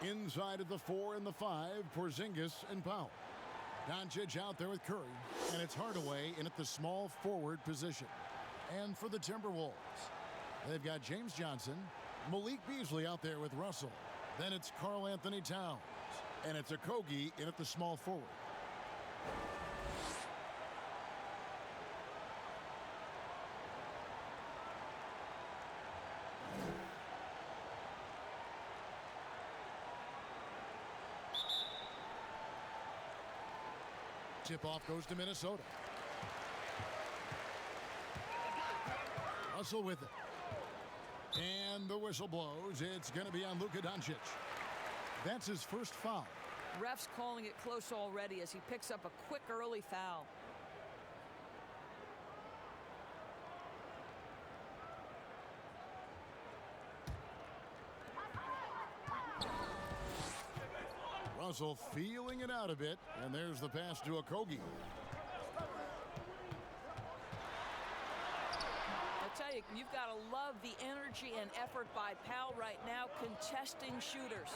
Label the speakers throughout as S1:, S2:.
S1: Inside of the 4 and the 5, Porzingis and Powell. Doncic out there with Curry, and it's Hardaway in at the small forward position. And for the Timberwolves, they've got James Johnson, Malik Beasley out there with Russell. Then it's Karl Anthony Towns, and it's Okogie in at the small forward. Tip-off goes to Minnesota. Russell with it. And the whistle blows. It's going to be on Luka Doncic. That's his first foul.
S2: Refs calling it close already as he picks up a quick early foul.
S1: Russell feeling it out a bit, and there's the pass to Okogie.
S2: I tell you, you've got to love the energy and effort by Powell right now, contesting shooters.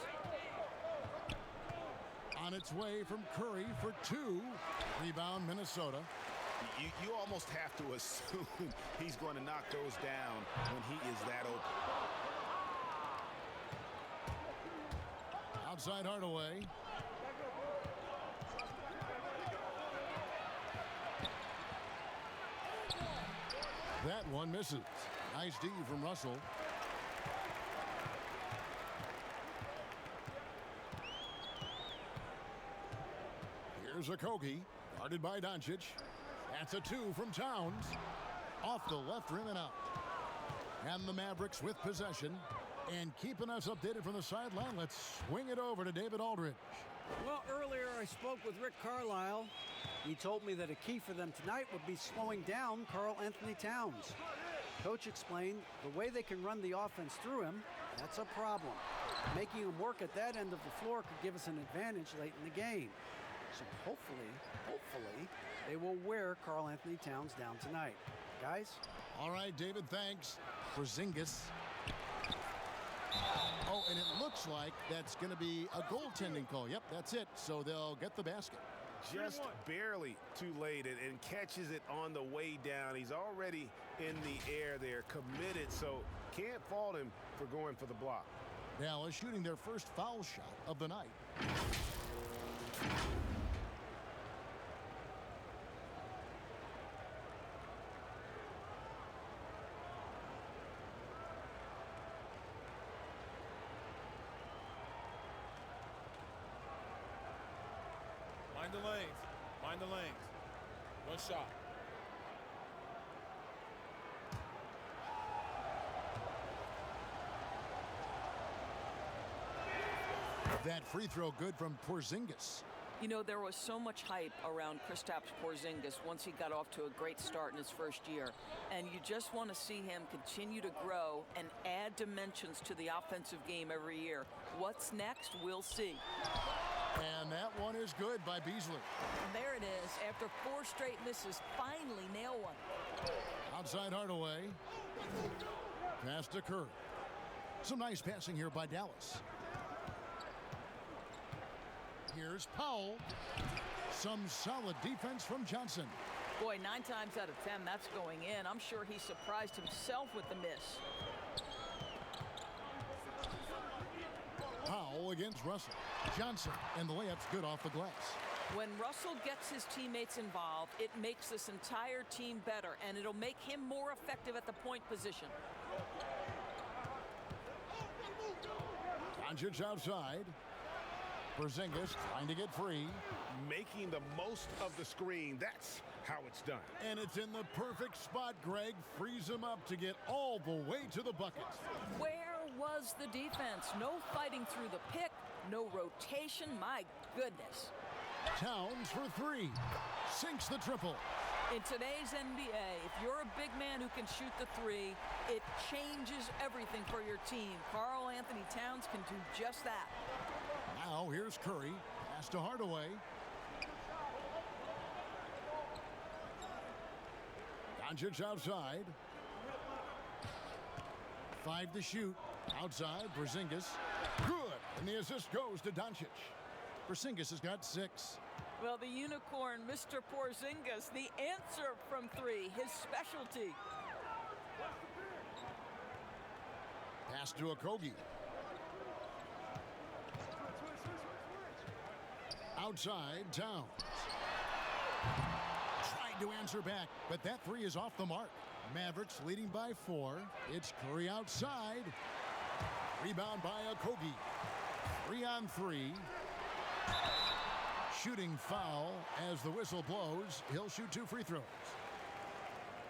S1: On its way from Curry for 2. Rebound, Minnesota.
S3: You almost have to assume he's going to knock those down when he is that open.
S1: Outside Hardaway. That one misses. Nice D from Russell. Here's Okogie, guarded by Doncic. That's a 2 from Towns. Off the left rim and out. And the Mavericks with possession. And keeping us updated from the sideline, let's swing it over to David Aldridge.
S4: Well, earlier I spoke with Rick Carlisle. He told me that a key for them tonight would be slowing down Karl Anthony Towns. Coach explained the way they can run the offense through him, that's a problem. Making him work at that end of the floor could give us an advantage late in the game. So hopefully, they will wear Karl Anthony Towns down tonight. Guys?
S1: All right, David, thanks. Porzingis. Oh, and it looks like that's going to be a goaltending call. Yep, that's it. So they'll get the basket.
S3: Just barely too late and catches it on the way down. He's already in the air there, committed, so can't fault him for going for the block.
S1: Dallas shooting their first foul shot of the night.
S5: Mind the lanes. Mind the lanes. One shot.
S1: That free throw good from Porzingis.
S2: You know, there was so much hype around Kristaps Porzingis once he got off to a great start in his first year. And you just want to see him continue to grow and add dimensions to the offensive game every year. What's next? We'll see.
S1: And that one is good by Beasley.
S2: There it is. After 4 straight misses, finally nail one.
S1: Outside Hardaway. Pass to Curry. Some nice passing here by Dallas. Here's Powell. Some solid defense from Johnson.
S2: Boy, 9 times out of 10, that's going in. I'm sure he surprised himself with the miss.
S1: Powell against Russell. Johnson, and the layup's good off the glass.
S2: When Russell gets his teammates involved, it makes this entire team better, and it'll make him more effective at the point position.
S1: Doncic outside. Porzingis trying to get free.
S3: Making the most of the screen. That's how it's done.
S1: And it's in the perfect spot. Greg frees him up to get all the way to the bucket.
S2: Where was the defense? No fighting through the pick, no rotation. My goodness.
S1: Towns for 3. Sinks the triple.
S2: In today's NBA, if you're a big man who can shoot the 3, it changes everything for your team. Karl Anthony Towns can do just that.
S1: Now here's Curry. Pass to Hardaway. Doncic outside. 5 to shoot. Outside, Porzingis. Good. And the assist goes to Doncic. Porzingis has got 6.
S2: Well, the unicorn, Mr. Porzingis, the answer from 3, his specialty.
S1: Pass to Okogie. Outside, Towns. Tried to answer back, but that 3 is off the mark. Mavericks leading by 4. It's Curry outside. Rebound by Okogie. 3 on 3. Shooting foul as the whistle blows. He'll shoot 2 free throws.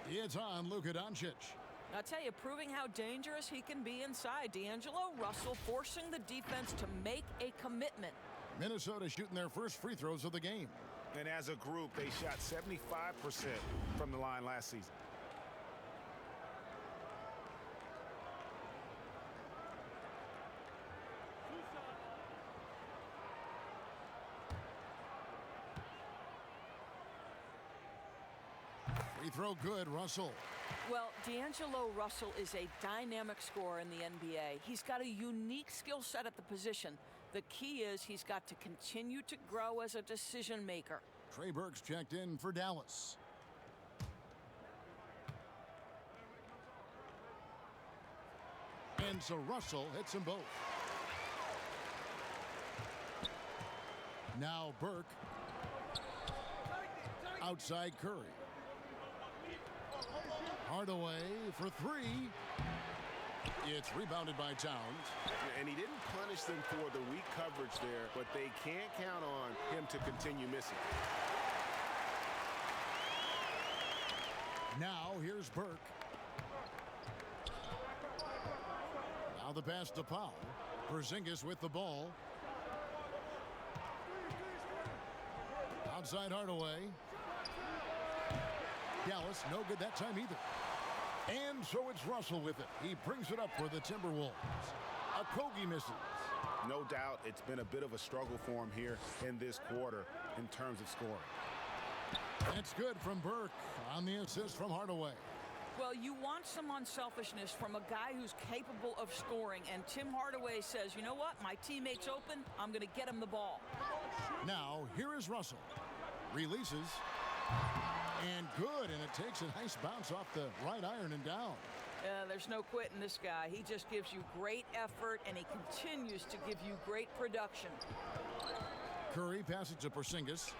S1: It's on Luka Doncic.
S2: I'll tell you, proving how dangerous he can be inside. D'Angelo Russell forcing the defense to make a commitment.
S1: Minnesota shooting their first free throws of the game.
S3: And as a group, they shot 75% from the line last season.
S1: Free throw good, Russell.
S2: Well, D'Angelo Russell is a dynamic scorer in the NBA. He's got a unique skill set at the position. The key is he's got to continue to grow as a decision maker.
S1: Trey Burke's checked in for Dallas. And so Russell hits them both. Now Burke. Outside Curry. Hardaway for 3. It's rebounded by Towns.
S3: And he didn't punish them for the weak coverage there, but they can't count on him to continue missing.
S1: Now here's Burke. Now the pass to Powell. Porzingis with the ball. Outside Hardaway. Dallas, no good that time either. And so it's Russell with it. He brings it up for the Timberwolves. Okogie misses.
S3: No doubt it's been a bit of a struggle for him here in this quarter in terms of scoring.
S1: That's good from Burke on the assist from Hardaway.
S2: Well, you want some unselfishness from a guy who's capable of scoring, and Tim Hardaway says, you know what, my teammate's open, I'm going to get him the ball.
S1: Now, here is Russell. Releases. And good, and it takes a nice bounce off the right iron and down.
S2: There's no quitting this guy. He just gives you great effort, and he continues to give you great production.
S1: Curry passes to Porzingis.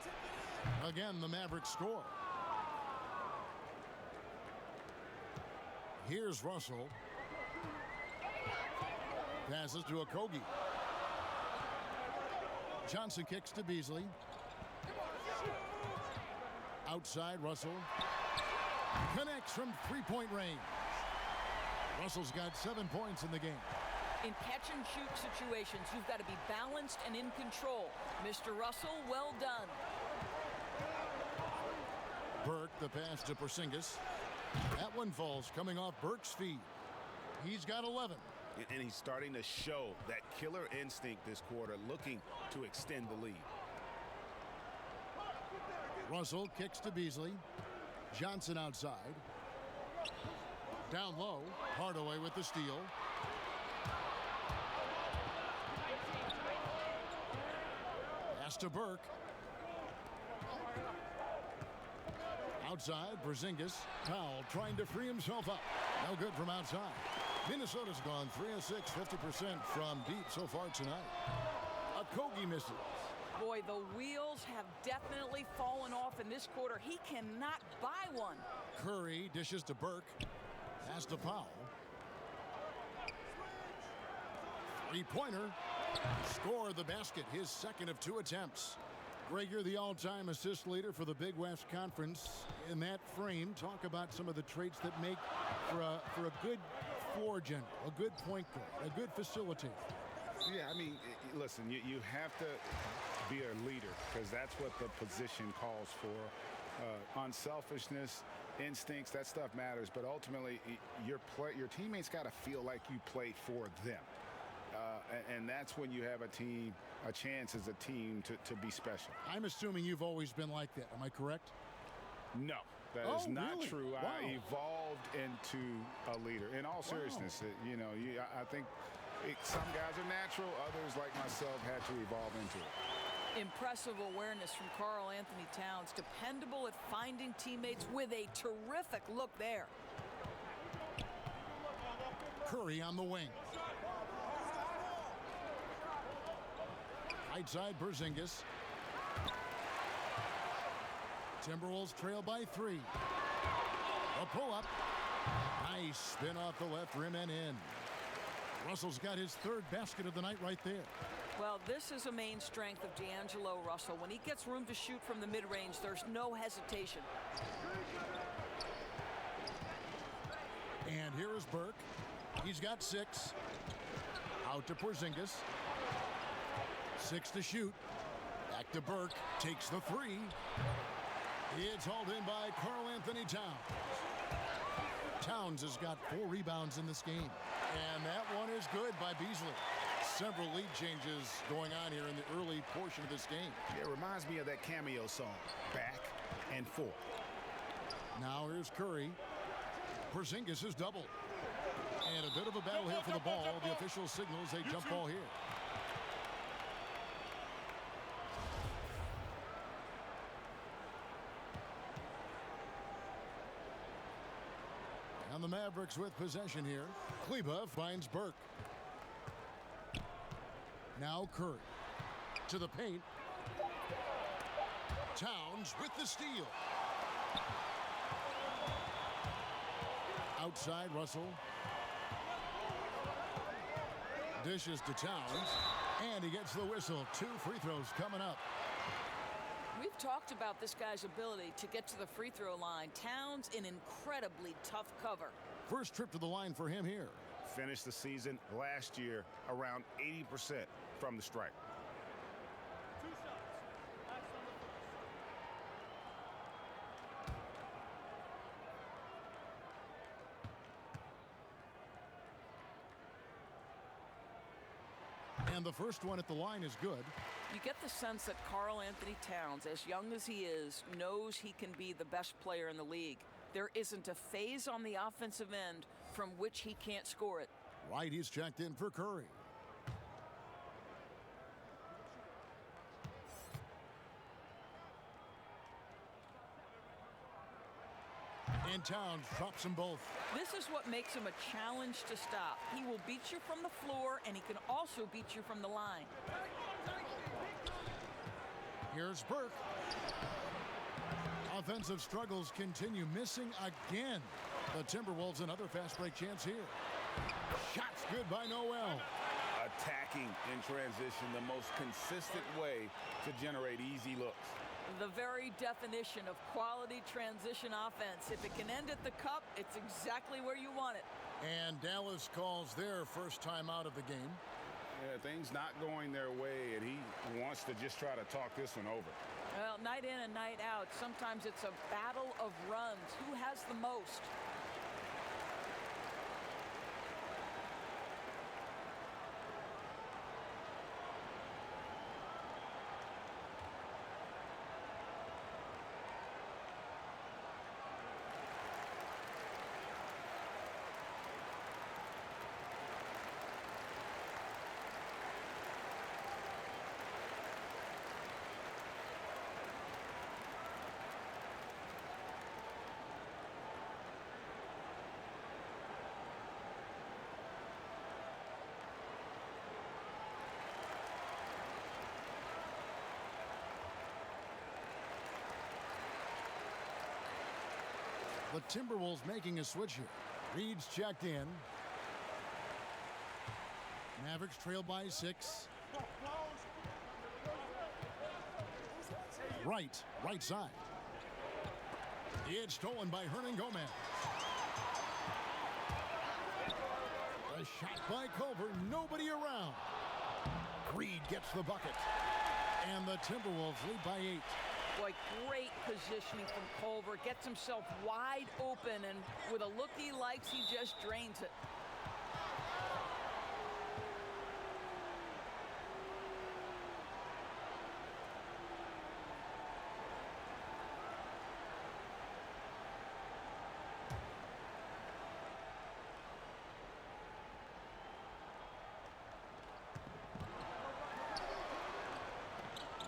S1: Again, the Mavericks score. Here's Russell. Passes to Okogie. Johnson kicks to Beasley. Outside, Russell. Connects from three-point range. Russell's got 7 points in the game.
S2: In catch-and-shoot situations, you've got to be balanced and in control. Mr. Russell, well done.
S1: Burke, the pass to Porzingis. That one falls coming off Burke's feet. He's got 11.
S3: And he's starting to show that killer instinct this quarter, looking to extend the lead.
S1: Russell kicks to Beasley. Johnson outside. Down low. Hardaway with the steal. Pass to Burke. Outside, Porzingis. Powell trying to free himself up. No good from outside. Minnesota's gone 3 of 6, 50% from deep so far tonight. Okogie misses.
S2: Boy, the wheels have definitely fallen off in this quarter. He cannot buy one.
S1: Curry dishes to Burke. Pass to Powell. Three-pointer. Score the basket. His second of 2 attempts. Greg, you're the all-time assist leader for the Big West Conference. In that frame, talk about some of the traits that make for a good floor general, a good point guard, a good facilitator.
S3: Yeah, I mean, listen, you have to be a leader because that's what the position calls for. Unselfishness, instincts, that stuff matters. But ultimately, your teammates got to feel like you played for them. And that's when you have a chance as a team to be special.
S1: I'm assuming you've always been like that. Am I correct?
S3: No, that is not
S1: really?
S3: true.
S1: Wow.
S3: I evolved into a leader. In all seriousness,
S1: Wow.
S3: I think Some guys are natural. Others, like myself, had to evolve into it.
S2: Impressive awareness from Karl Anthony Towns. Dependable at finding teammates with a terrific look there.
S1: Curry on the wing. Right side, Porzingis. Timberwolves trail by 3. A pull-up. Nice spin off the left rim and in. Russell's got his 3rd basket of the night right there.
S2: Well, this is a main strength of D'Angelo Russell. When he gets room to shoot from the mid-range, there's no hesitation.
S1: And here is Burke. He's got 6. Out to Porzingis. 6 to shoot. Back to Burke. Takes the 3. It's hauled in by Karl Anthony Towns. Towns has got 4 rebounds in this game. And that one is good by Beasley. Several lead changes going on here in the early portion of this game.
S3: It reminds me of that cameo song, Back and Forth.
S1: Now here's Curry. Porzingis is doubled. And a bit of a battle here for the ball. The official signals a jump ball here. And the Mavericks with possession here. Kleba finds Burke. Now Curry to the paint. Towns with the steal. Outside, Russell. Dishes to Towns. And he gets the whistle. 2 free throws coming up.
S2: We've talked about this guy's ability to get to the free throw line. Towns, an incredibly tough cover.
S1: First trip to the line for him here.
S3: Finished the season last year around 80% from the stripe.
S1: And the first one at the line is good.
S2: You get the sense that Karl Anthony Towns, as young as he is, knows he can be the best player in the league. There isn't a phase on the offensive end from which he can't score it.
S1: Right, he's checked in for Curry. And Towns drops them both.
S2: This is what makes him a challenge to stop. He will beat you from the floor, and he can also beat you from the line.
S1: Here's Burke. Offensive struggles continue, missing again. The Timberwolves another fast break chance here. Shots good by Noel.
S3: Attacking in transition, the most consistent way to generate easy looks.
S2: The very definition of quality transition offense. If it can end at the cup, it's exactly where you want it.
S1: And Dallas calls their first time out of the game.
S3: Yeah, things not going their way, and he wants to just try to talk this one over.
S2: Well, night in and night out, sometimes it's a battle of runs. Who has the most?
S1: The Timberwolves making a switch here. Reed's checked in. Mavericks trail by 6. Right side. It's stolen by Hernan Gomez. A shot by Culver, nobody around. Reed gets the bucket. And the Timberwolves lead by 8.
S2: Boy, great positioning from Culver. Gets himself wide open, and with a look he likes, he just drains it.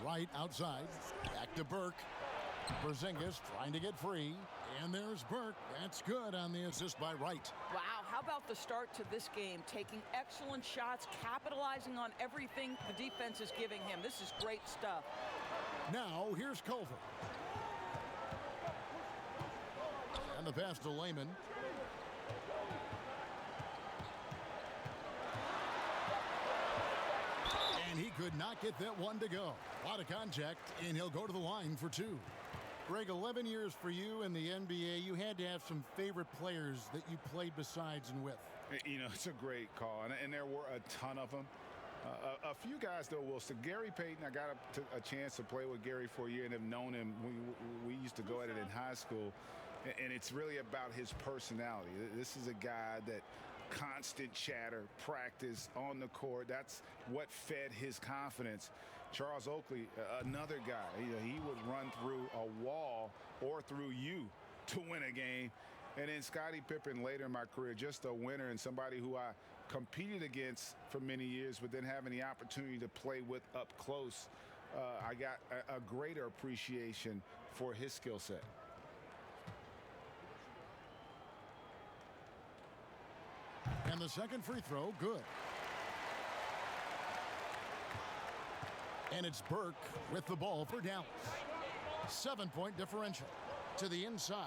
S1: Right outside. Back to Burke. Porzingis trying to get free. And there's Burke. That's good on the assist by Wright.
S2: Wow, how about the start to this game? Taking excellent shots, capitalizing on everything the defense is giving him. This is great stuff.
S1: Now, here's Culver. And the pass to Layman. And he could not get that one to go. A lot of contact, and he'll go to the line for two. Greg, 11 years for you in the NBA. You had to have some favorite players that you played besides and with.
S3: You know, it's a great call, and there were a ton of them. A few guys, though, Wilson. Gary Payton, I got a chance to play with Gary for a year and have known him. We used to go at it in high school, and it's really about his personality. This is a guy that constant chatter, practice on the court. That's what fed his confidence. Charles Oakley, another guy, he would run through a wall or through you to win a game. And then Scottie Pippen later in my career, just a winner and somebody who I competed against for many years, but then having the opportunity to play with up close, I got a greater appreciation for his skill set.
S1: And the second free throw, good. And it's Burke with the ball for Dallas. 7-point differential. To the inside.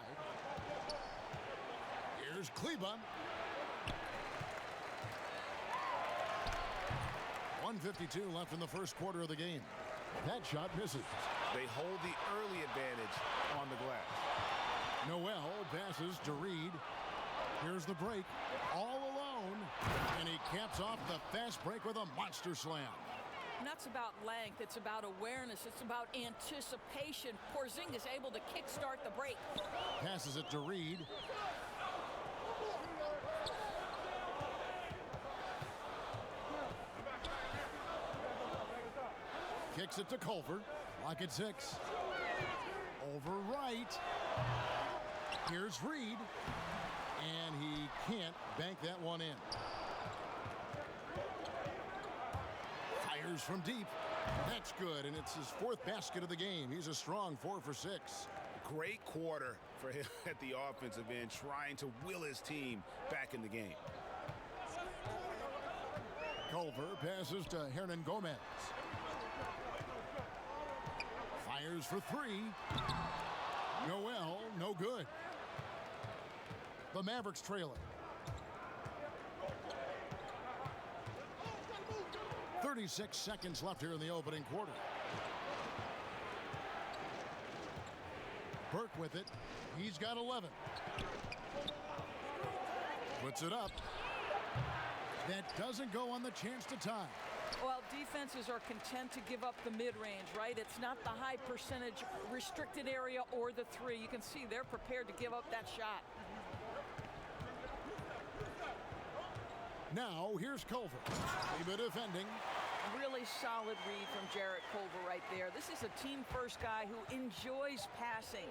S1: Here's Kleba. 1:52 left in the first quarter of the game. That shot misses.
S3: They hold the early advantage on the glass.
S1: Noel passes to Reed. Here's the break. All alone. And he caps off the fast break with a monster slam.
S2: And that's about length. It's about awareness. It's about anticipation. Porzingis able to kickstart the break.
S1: Passes it to Reed. Kicks it to Culver. Lock at 6. Over right. Here's Reed. And he can't bank that one in. Fires from deep. That's good, and it's his 4th basket of the game. He's a strong 4 for 6.
S3: Great quarter for him at the offensive end, trying to will his team back in the game.
S1: Culver passes to Hernan Gomez. Fires for 3. Noel, no good. The Mavericks trail it. 36 seconds left here in the opening quarter. Burke with it. He's got 11. Puts it up. That doesn't go on the chance to tie.
S2: Well, defenses are content to give up the mid-range, right? It's not the high percentage restricted area or the 3. You can see they're prepared to give up that shot.
S1: Now, here's Culver. Kleba defending.
S2: Really solid read from Jarrett Culver right there. This is a team-first guy who enjoys passing.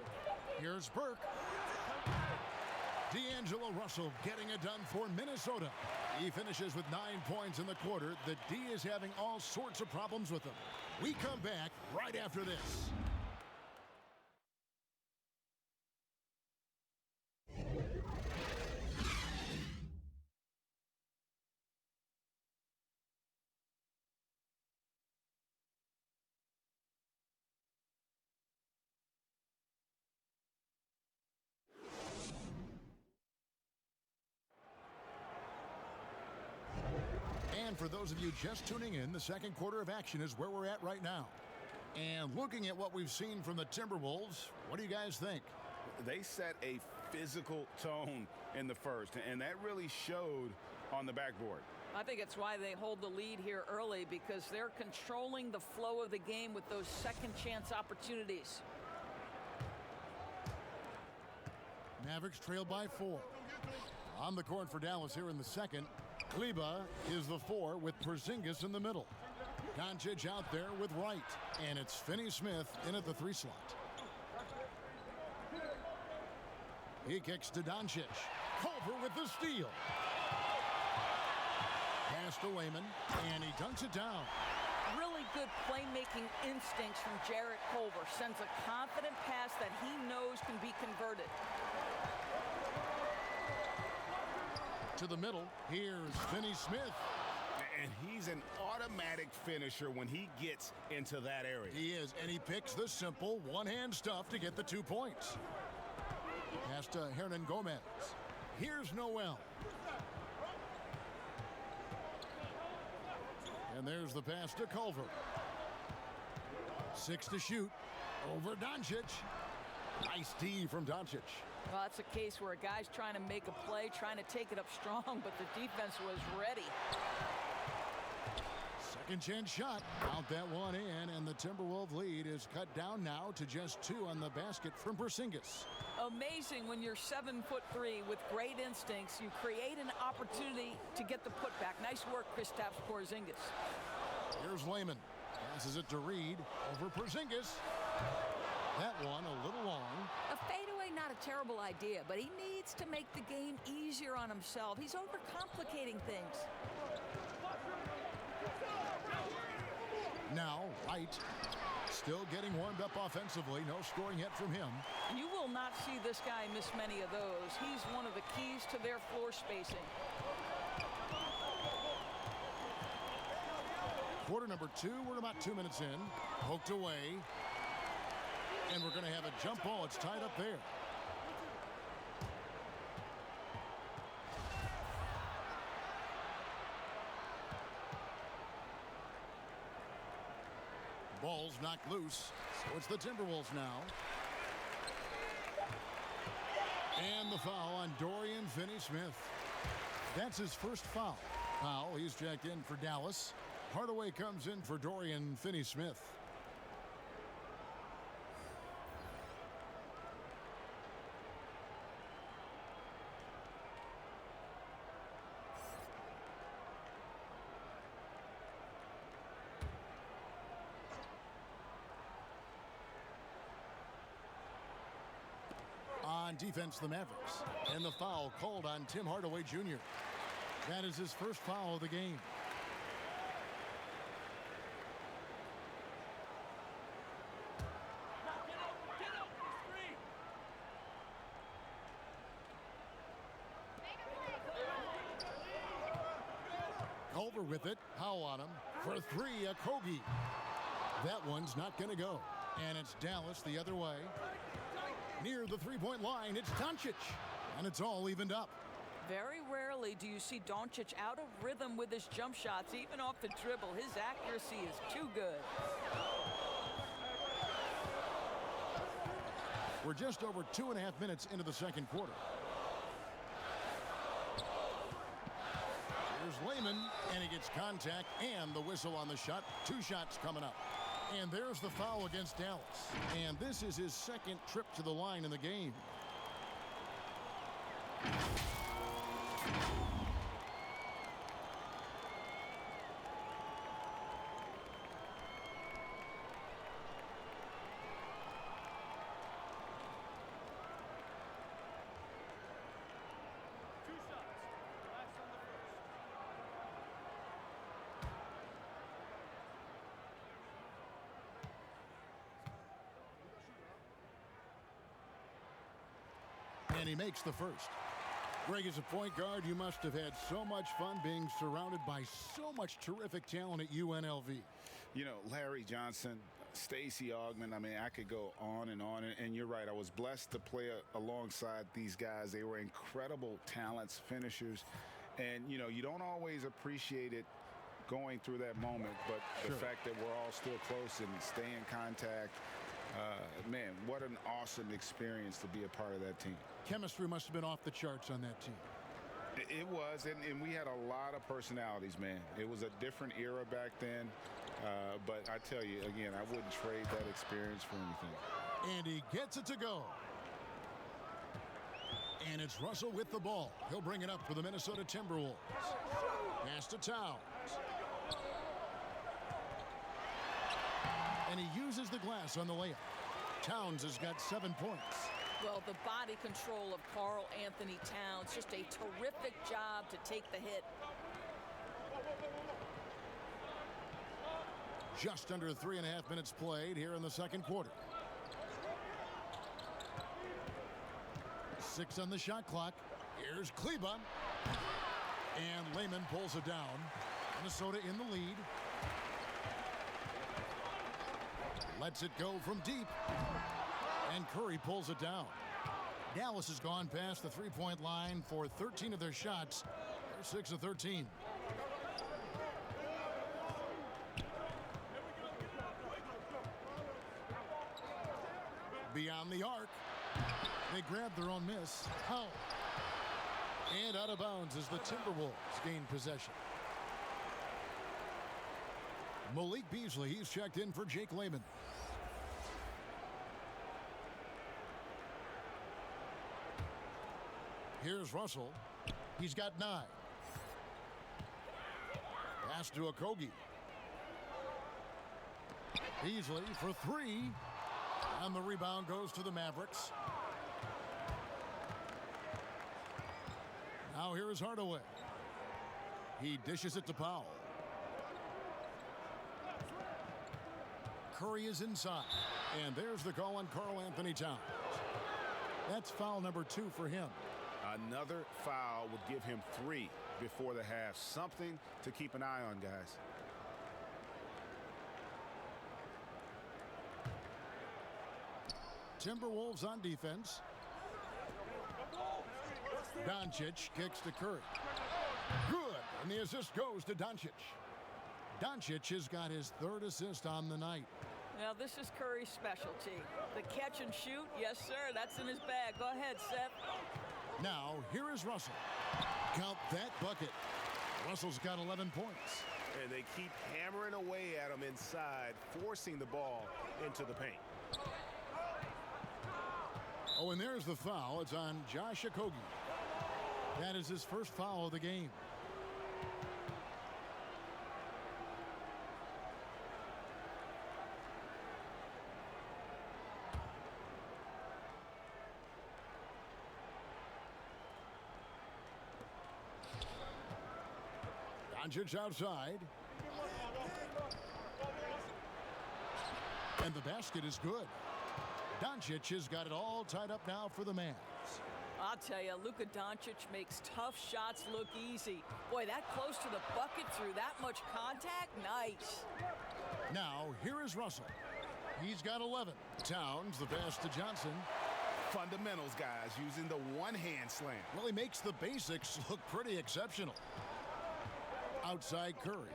S1: Here's Burke. D'Angelo Russell getting it done for Minnesota. He finishes with 9 points in the quarter. The D is having all sorts of problems with him. We come back right after this. And for those of you just tuning in, the second quarter of action is where we're at right now. And looking at what we've seen from the Timberwolves, what do you guys think?
S3: They set a physical tone in the first, and that really showed on the backboard.
S2: I think it's why they hold the lead here early, because they're controlling the flow of the game with those second chance opportunities.
S1: Mavericks trail by 4. On the court for Dallas here in the second. Kleba is the 4 with Porzingis in the middle. Doncic out there with Wright. And it's Finney-Smith in at the 3 slot. He kicks to Doncic. Culver with the steal. Pass to Layman. And he dunks it down.
S2: Really good playmaking instincts from Jarrett Culver. Sends a confident pass that he knows can be converted.
S1: To the middle, here's Finney Smith.
S3: And he's an automatic finisher when he gets into that area.
S1: He is, and he picks the simple one-hand stuff to get the 2 points. Pass to Hernan Gomez. Here's Noel. And there's the pass to Culver. 6 to shoot. Over Doncic. Nice D from Doncic.
S2: Well, that's a case where a guy's trying to make a play, trying to take it up strong, but the defense was ready.
S1: Second chance shot. Count that one in, and the Timberwolves lead is cut down now to just 2 on the basket from Porzingis.
S2: Amazing when you're 7'3" with great instincts. You create an opportunity to get the putback. Nice work, Kristaps Porzingis.
S1: Here's Layman. Passes it to Reed. Over Porzingis. That one a little long.
S2: A fadeaway, not a terrible idea, but he needs to make the game easier on himself. He's overcomplicating things.
S1: Now, White still getting warmed up offensively. No scoring yet from him.
S2: You will not see this guy miss many of those. He's one of the keys to their floor spacing.
S1: Quarter number 2. We're about 2 minutes in. Poked away. And we're going to have a jump ball. It's tied up there. Ball's knocked loose. So it's the Timberwolves now. And the foul on Dorian Finney-Smith. That's his first foul. Foul, he's checked in for Dallas. Hardaway comes in for Dorian Finney-Smith. On defense, the Mavericks. And the foul called on Tim Hardaway Jr. That is his first foul of the game. Culver with it. Howe on him. For 3, a Kogi. That one's not going to go. And it's Dallas the other way. Near the three-point line, it's Doncic. And it's all evened up.
S2: Very rarely do you see Doncic out of rhythm with his jump shots, even off the dribble. His accuracy is too good.
S1: We're just over 2.5 minutes into the second quarter. Here's Layman, and he gets contact and the whistle on the shot. 2 shots coming up. And there's the foul against Dallas. And this is his second trip to the line in the game. And he makes the first. Greg, as a point guard, you must have had so much fun being surrounded by so much terrific talent at UNLV.
S3: You know, Larry Johnson, Stacey Augmon, I mean, I could go on. And you're right, I was blessed to play alongside these guys. They were incredible talents, finishers. And, you know, you don't always appreciate it going through that moment, but the fact that we're all still close and stay in contact, man, what an awesome experience to be a part of that team.
S1: Chemistry must have been off the charts on that team.
S3: It was, and we had a lot of personalities, man. It was a different era back then, but I tell you, again, I wouldn't trade that experience for anything.
S1: And he gets it to go. And it's Russell with the ball. He'll bring it up for the Minnesota Timberwolves. Pass to Towns. And he uses the glass on the layup. Towns has got 7 points.
S2: Well, the body control of Karl Anthony Towns, just a terrific job to take the hit.
S1: Just under 3.5 minutes played here in the second quarter. 6 on the shot clock. Here's Kleba. And Lehman pulls it down. Minnesota in the lead. Lets it go from deep. And Curry pulls it down. Dallas has gone past the three-point line for 13 of their shots. They're 6 of 13. Beyond the arc. They grab their own miss. Foul. And out of bounds as the Timberwolves gain possession. Malik Beasley, he's checked in for Jake Layman. Here's Russell. He's got 9. Pass to Okogie. Beasley for 3. And the rebound goes to the Mavericks. Now here is Hardaway. He dishes it to Powell. Curry is inside. And there's the call on Karl Anthony Towns. That's foul number 2 for him.
S3: Another foul would give him 3 before the half. Something to keep an eye on, guys.
S1: Timberwolves on defense. Doncic kicks to Curry. Good. And the assist goes to Doncic. Doncic has got his 3rd assist on the night.
S2: Now, this is Curry's specialty. The catch and shoot, yes, sir, that's in his bag. Go ahead, Seth.
S1: Now, here is Russell. Count that bucket. Russell's got 11 points.
S6: And they keep hammering away at him inside, forcing the ball into the paint.
S1: Oh, and there's the foul. It's on Josh Okogie. That is his first foul of the game. Doncic outside. And the basket is good. Doncic has got it all tied up now for the Mavs.
S2: I'll tell you, Luka Doncic makes tough shots look easy. Boy, that close to the bucket through that much contact, nice.
S1: Now, here is Russell. He's got 11. Towns, the pass to Johnson.
S3: Fundamentals, guys, using the one-hand slam.
S1: Well, he makes the basics look pretty exceptional. Outside Curry.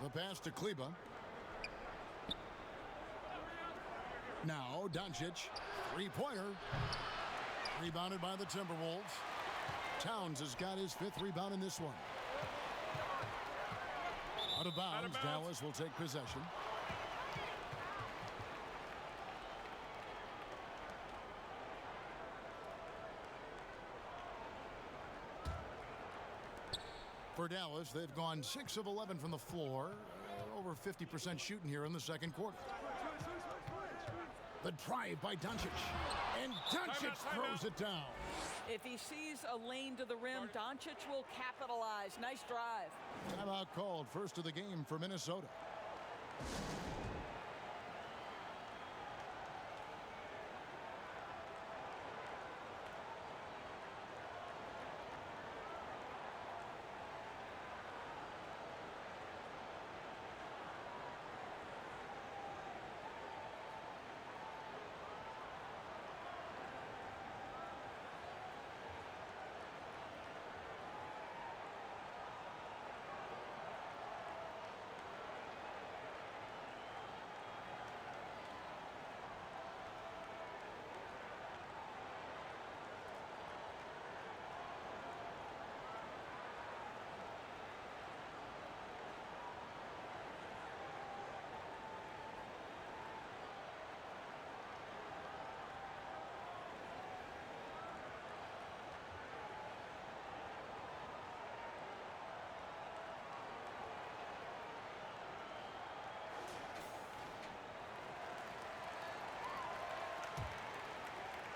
S1: The pass to Kleba. Now, Doncic, three-pointer. Rebounded by the Timberwolves. Towns has got his 5th rebound in this one. Out of bounds, Dallas will take possession. For Dallas, they've gone 6 of 11 from the floor. Over 50% shooting here in the second quarter. The drive by Doncic. And Doncic throws it down.
S2: If he sees a lane to the rim, Doncic will capitalize. Nice drive.
S1: Timeout called. First of the game for Minnesota.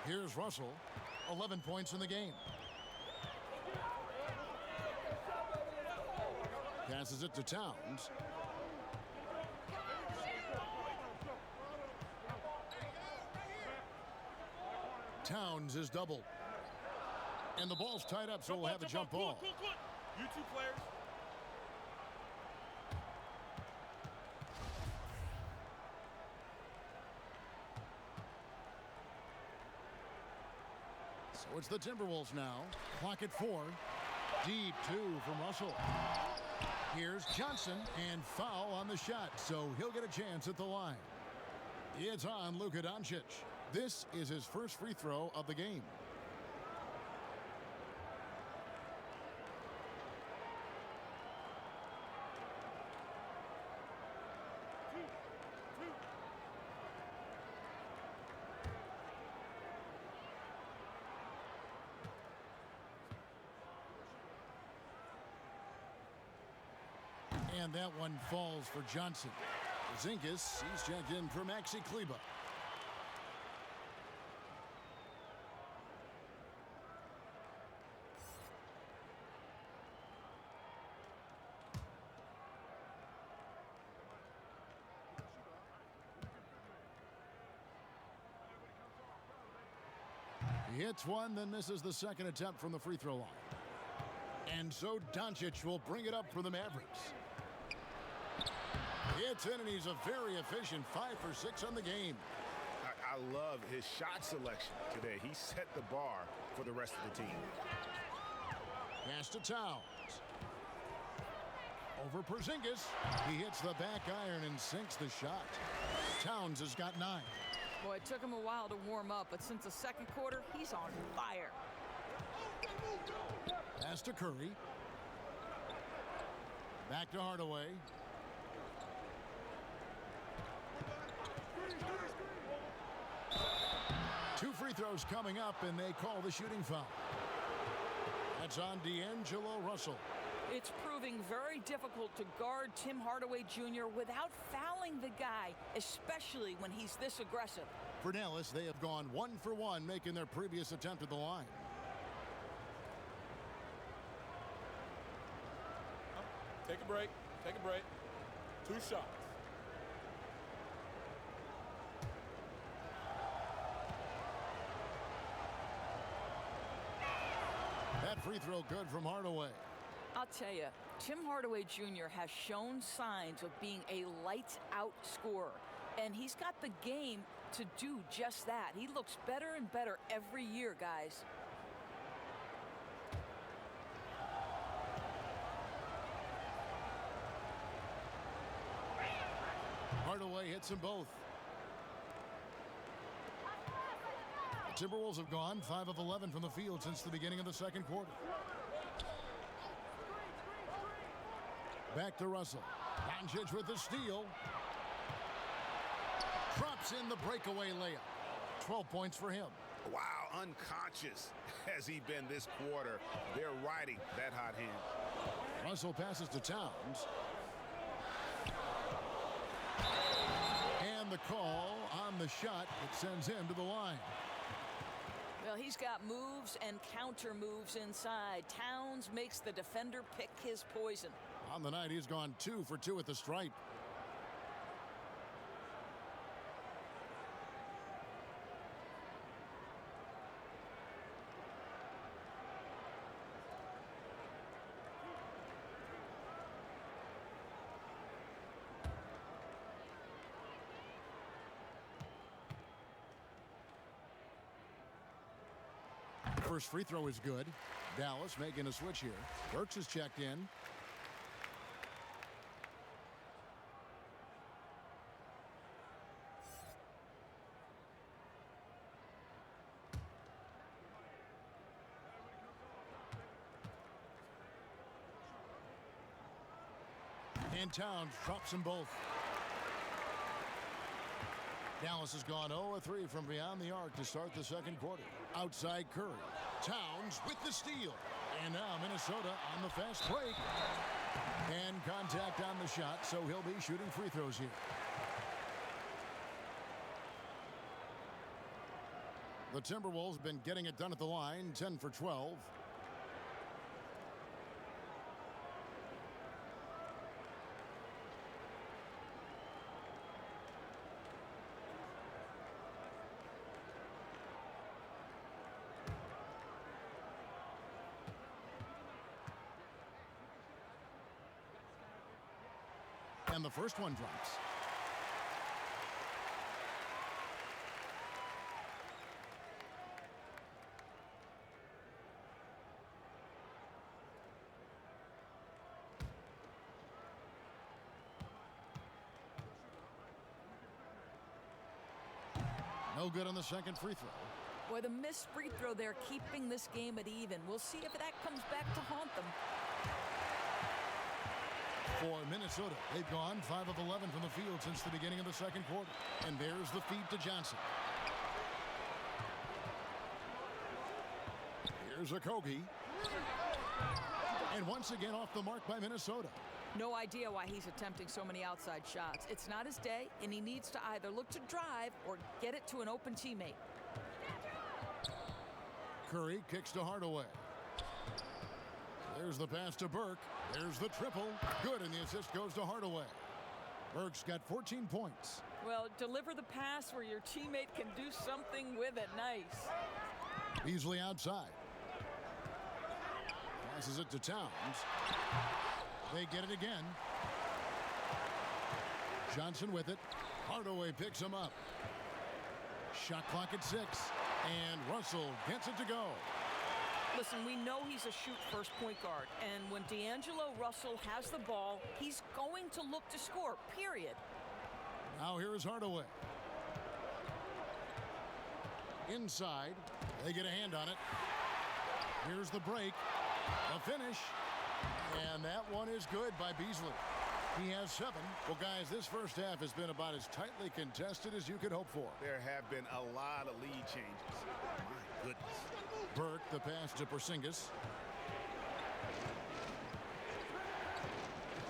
S1: Here's Russell, 11 points in the game. Passes it to Towns. Towns is doubled. And the ball's tied up, so we'll have a jump ball.
S5: You two players.
S1: So it's the Timberwolves now. Clock at 4. Deep 2 from Russell. Here's Johnson, and foul on the shot, so he'll get a chance at the line. It's on Luka Doncic. This is his first free throw of the game. And that one falls for Johnson. Porzingis, he's checked in for Maxi Kleba. He hits one, then misses the second attempt from the free throw line. And so Doncic will bring it up for the Mavericks. It's in, and he's a very efficient 5 for 6 on the game.
S6: I love his shot selection today. He set the bar for the rest of the team.
S1: Pass to Towns. Over Porzingis. He hits the back iron and sinks the shot. Towns has got 9.
S2: Boy, it took him a while to warm up, but since the second quarter, he's on fire.
S1: Pass to Curry. Back to Hardaway. Two free throws coming up, and they call the shooting foul. That's on D'Angelo Russell.
S2: It's proving very difficult to guard Tim Hardaway Jr. without fouling the guy, especially when he's this aggressive.
S1: For Dallas, they have gone 1 for 1, making their previous attempt at the line.
S5: Take a break. Take a break. 2 shots.
S1: That free throw good from Hardaway.
S2: I'll tell you, Tim Hardaway Jr. has shown signs of being a lights-out scorer, and he's got the game to do just that. He looks better and better every year, guys.
S1: Hardaway hits them both. The Timberwolves have gone 5 of 11 from the field since the beginning of the second quarter. Back to Russell. Doncic with the steal. Drops in the breakaway layup. 12 points for him.
S6: Wow, unconscious has he been this quarter. They're riding that hot hand.
S1: Russell passes to Towns. And the call on the shot that sends him to the line.
S2: Well, he's got moves and counter moves inside. Towns makes the defender pick his poison.
S1: On the night, he's gone 2 for 2 at the stripe. First free throw is good. Dallas making a switch here. Burks is checked in. And Towns drops them both. Dallas has gone 0-3 from beyond the arc to start the second quarter. Outside Curry. Towns with the steal. And now Minnesota on the fast break. And contact on the shot, so he'll be shooting free throws here. The Timberwolves have been getting it done at the line, 10 for 12. And the first one drops. No good on the second free throw.
S2: Boy, the missed free throw there keeping this game at even. We'll see if that comes back to haunt them.
S1: For Minnesota, they've gone 5 of 11 from the field since the beginning of the second quarter. And there's the feed to Johnson. Here's Okogie. And once again off the mark by Minnesota.
S2: No idea why he's attempting so many outside shots. It's not his day, and he needs to either look to drive or get it to an open teammate.
S1: Curry kicks to Hardaway. There's the pass to Burke. There's the triple. Good, and the assist goes to Hardaway. Burke's got 14 points.
S2: Well, deliver the pass where your teammate can do something with it. Nice.
S1: Beasley outside. Passes it to Towns. They get it again. Johnson with it. Hardaway picks him up. Shot clock at 6. And Russell gets it to go.
S2: Listen, we know he's a shoot-first point guard. And when D'Angelo Russell has the ball, he's going to look to score, period.
S1: Now here is Hardaway. Inside. They get a hand on it. Here's the break. A finish. And that one is good by Beasley. He has 7. Well, guys, this first half has been about as tightly contested as you could hope for.
S6: There have been a lot of lead changes. My goodness.
S1: Burke, the pass to Porzingis.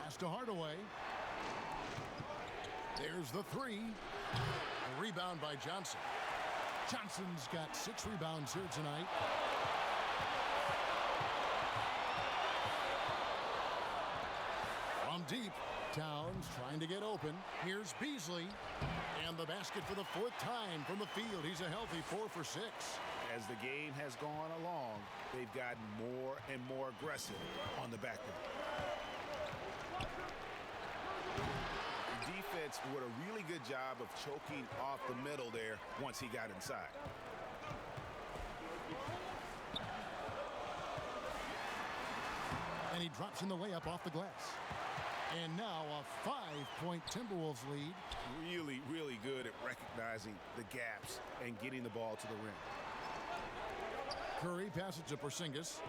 S1: Pass to Hardaway. There's the 3. A rebound by Johnson. Johnson's got 6 rebounds here tonight. From deep, Towns trying to get open. Here's Beasley. And the basket for the 4th time from the field. He's a healthy 4 for 6.
S6: As the game has gone along, they've gotten more and more aggressive on the back end. The defense did a really good job of choking off the middle there once he got inside.
S1: And he drops in the layup off the glass. And now a 5-point Timberwolves lead.
S6: Really, really good at recognizing the gaps and getting the ball to the rim.
S1: Curry passes to Porzingis.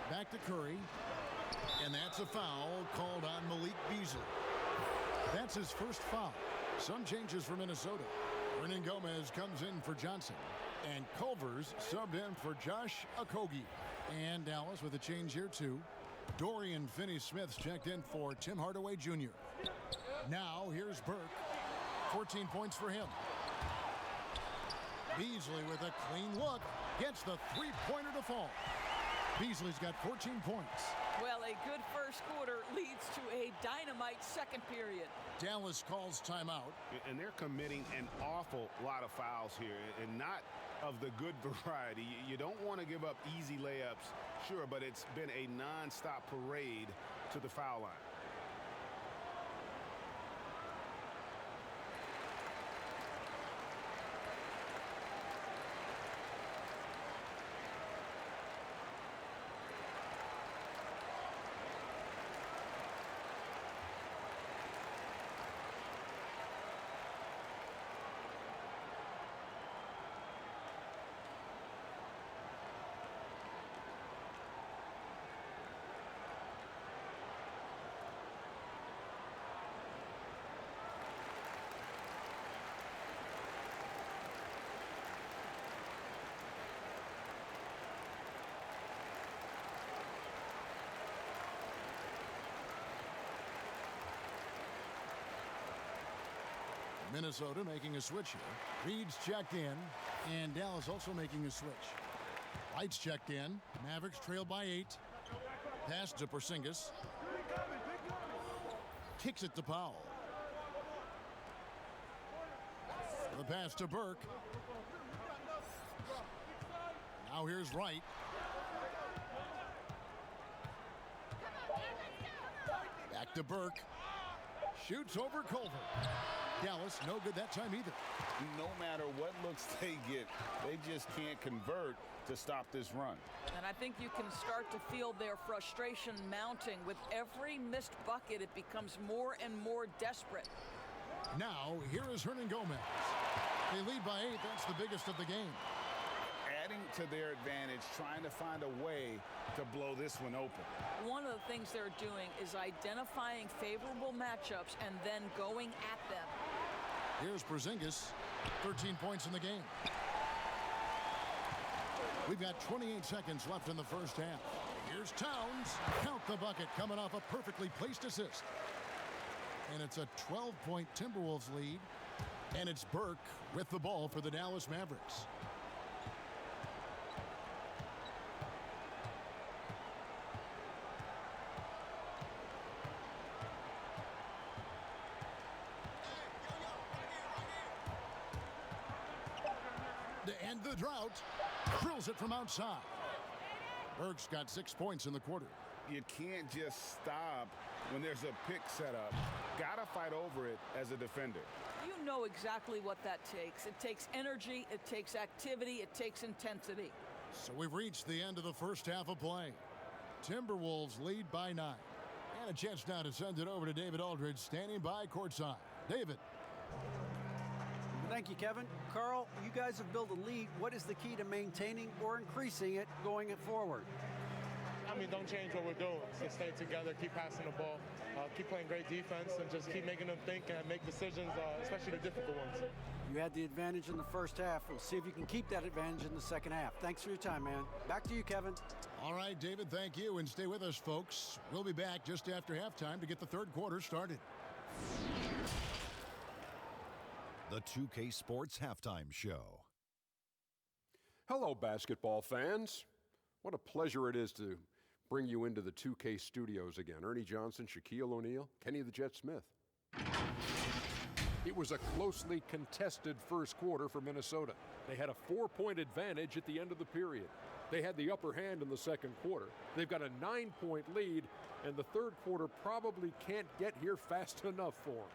S1: Back to Curry. And that's a foul called on Malik Beasley. That's his first foul. Some changes for Minnesota. Hernan Gomez comes in for Johnson. And Culver's subbed in for Josh Okogie. And Dallas with a change here too. Dorian Finney-Smith's checked in for Tim Hardaway Jr. Now here's Burke. 14 points for him. Beasley with a clean look. Gets the three-pointer to fall. Beasley's got 14 points.
S2: Well, a good first quarter leads to a dynamite second period.
S1: Dallas calls timeout.
S6: And they're committing an awful lot of fouls here, and not of the good variety. You don't want to give up easy layups, sure, but it's been a non-stop parade to the foul line.
S1: Minnesota making a switch here. Reed's checked in, and Dallas also making a switch. White's checked in. Mavericks trail by 8. Pass to Porzingis. Kicks it to Powell. The pass to Burke. Now here's Wright. Back to Burke. Shoots over Culver. Dallas, no good that time either.
S6: No matter what looks they get, they just can't convert to stop this run.
S2: And I think you can start to feel their frustration mounting. With every missed bucket, it becomes more and more desperate.
S1: Now, here is Hernan Gomez. They lead by 8. That's the biggest of the game.
S6: Adding to their advantage, trying to find a way to blow this one open.
S2: One of the things they're doing is identifying favorable matchups and then going at them.
S1: Here's Porzingis, 13 points in the game. We've got 28 seconds left in the first half. Here's Towns. Count the bucket, coming off a perfectly placed assist. And it's a 12-point Timberwolves lead. And it's Burke with the ball for the Dallas Mavericks. To end the drought, drills it from outside. Burke's got 6 points in the quarter.
S6: You can't just stop when there's a pick set up. Gotta fight over it as a defender.
S2: You know exactly what that takes. It takes energy, it takes activity, it takes intensity.
S1: So we've reached the end of the first half of play. Timberwolves lead by 9. And a chance now to send it over to David Aldridge, standing by courtside. David.
S4: Thank you, Kevin. Carl, you guys have built a lead. What is the key to maintaining or increasing it going forward?
S7: I mean, don't change what we're doing. So stay together, keep passing the ball, keep playing great defense, and just keep making them think and make decisions, especially the difficult ones.
S4: You had the advantage in the first half. We'll see if you can keep that advantage in the second half. Thanks for your time, man. Back to you, Kevin.
S1: All right, David, thank you. And stay with us, folks. We'll be back just after halftime to get the third quarter started.
S8: The 2K Sports Halftime Show.
S9: Hello, basketball fans. What a pleasure it is to bring you into the 2K studios again. Ernie Johnson, Shaquille O'Neal, Kenny the Jet Smith. It was a closely contested first quarter for Minnesota. They had a 4-point advantage at the end of the period. They had the upper hand in the second quarter. They've got a 9-point lead, and the third quarter probably can't get here fast enough for them.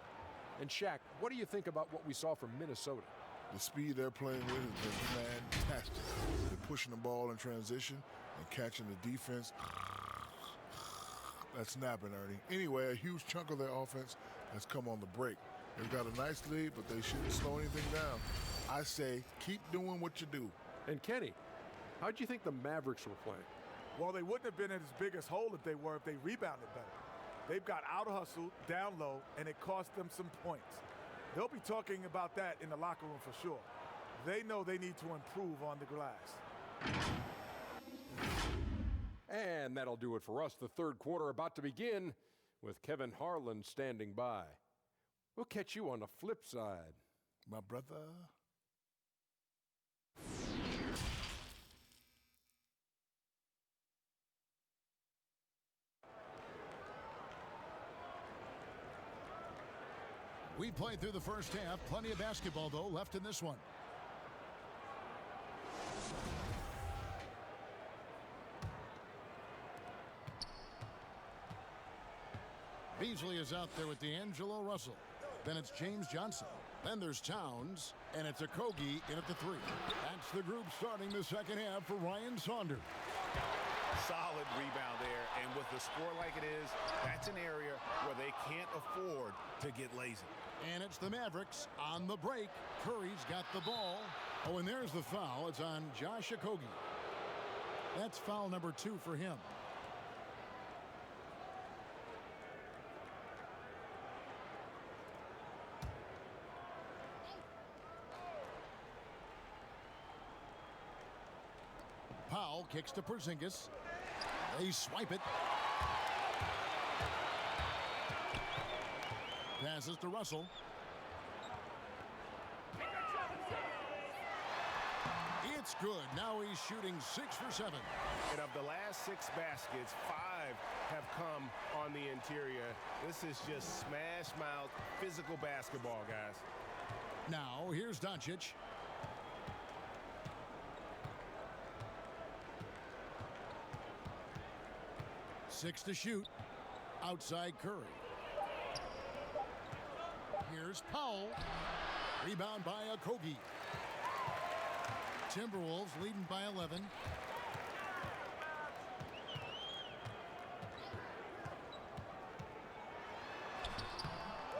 S9: And Shaq, what do you think about what we saw from Minnesota?
S10: The speed they're playing with has been fantastic. They're pushing the ball in transition and catching the defense. That's snapping, Ernie. Anyway, a huge chunk of their offense has come on the break. They've got a nice lead, but they shouldn't slow anything down. I say keep doing what you do.
S9: And Kenny, how do you think the Mavericks were playing?
S11: Well, they wouldn't have been in as big a hole if they rebounded better. They've got out-hustled, down low, and it cost them some points. They'll be talking about that in the locker room for sure. They know they need to improve on the glass.
S9: And that'll do it for us. The third quarter about to begin with Kevin Harlan standing by. We'll catch you on the flip side.
S10: My brother.
S1: We played through the first half. Plenty of basketball, though, left in this one. Beasley is out there with D'Angelo Russell. Then it's James Johnson. Then there's Towns. And it's Okogie in at the 3. That's the group starting the second half for Ryan Saunders.
S6: Solid rebound there, and with the score like it is, that's an area where they can't afford to get lazy.
S1: And it's the Mavericks on the break. Curry's got the ball. Oh, and there's the foul. It's on Josh Okogie. That's foul number 2 for him. Powell kicks to Porzingis. They swipe it. Passes to Russell. It's good. Now he's shooting 6 for 7.
S6: And of the last 6 baskets, 5 have come on the interior. This is just smash mouth physical basketball, guys.
S1: Now here's Doncic. Six to shoot. Outside Curry. Here's Powell. Rebound by Okogie. Timberwolves leading by 11.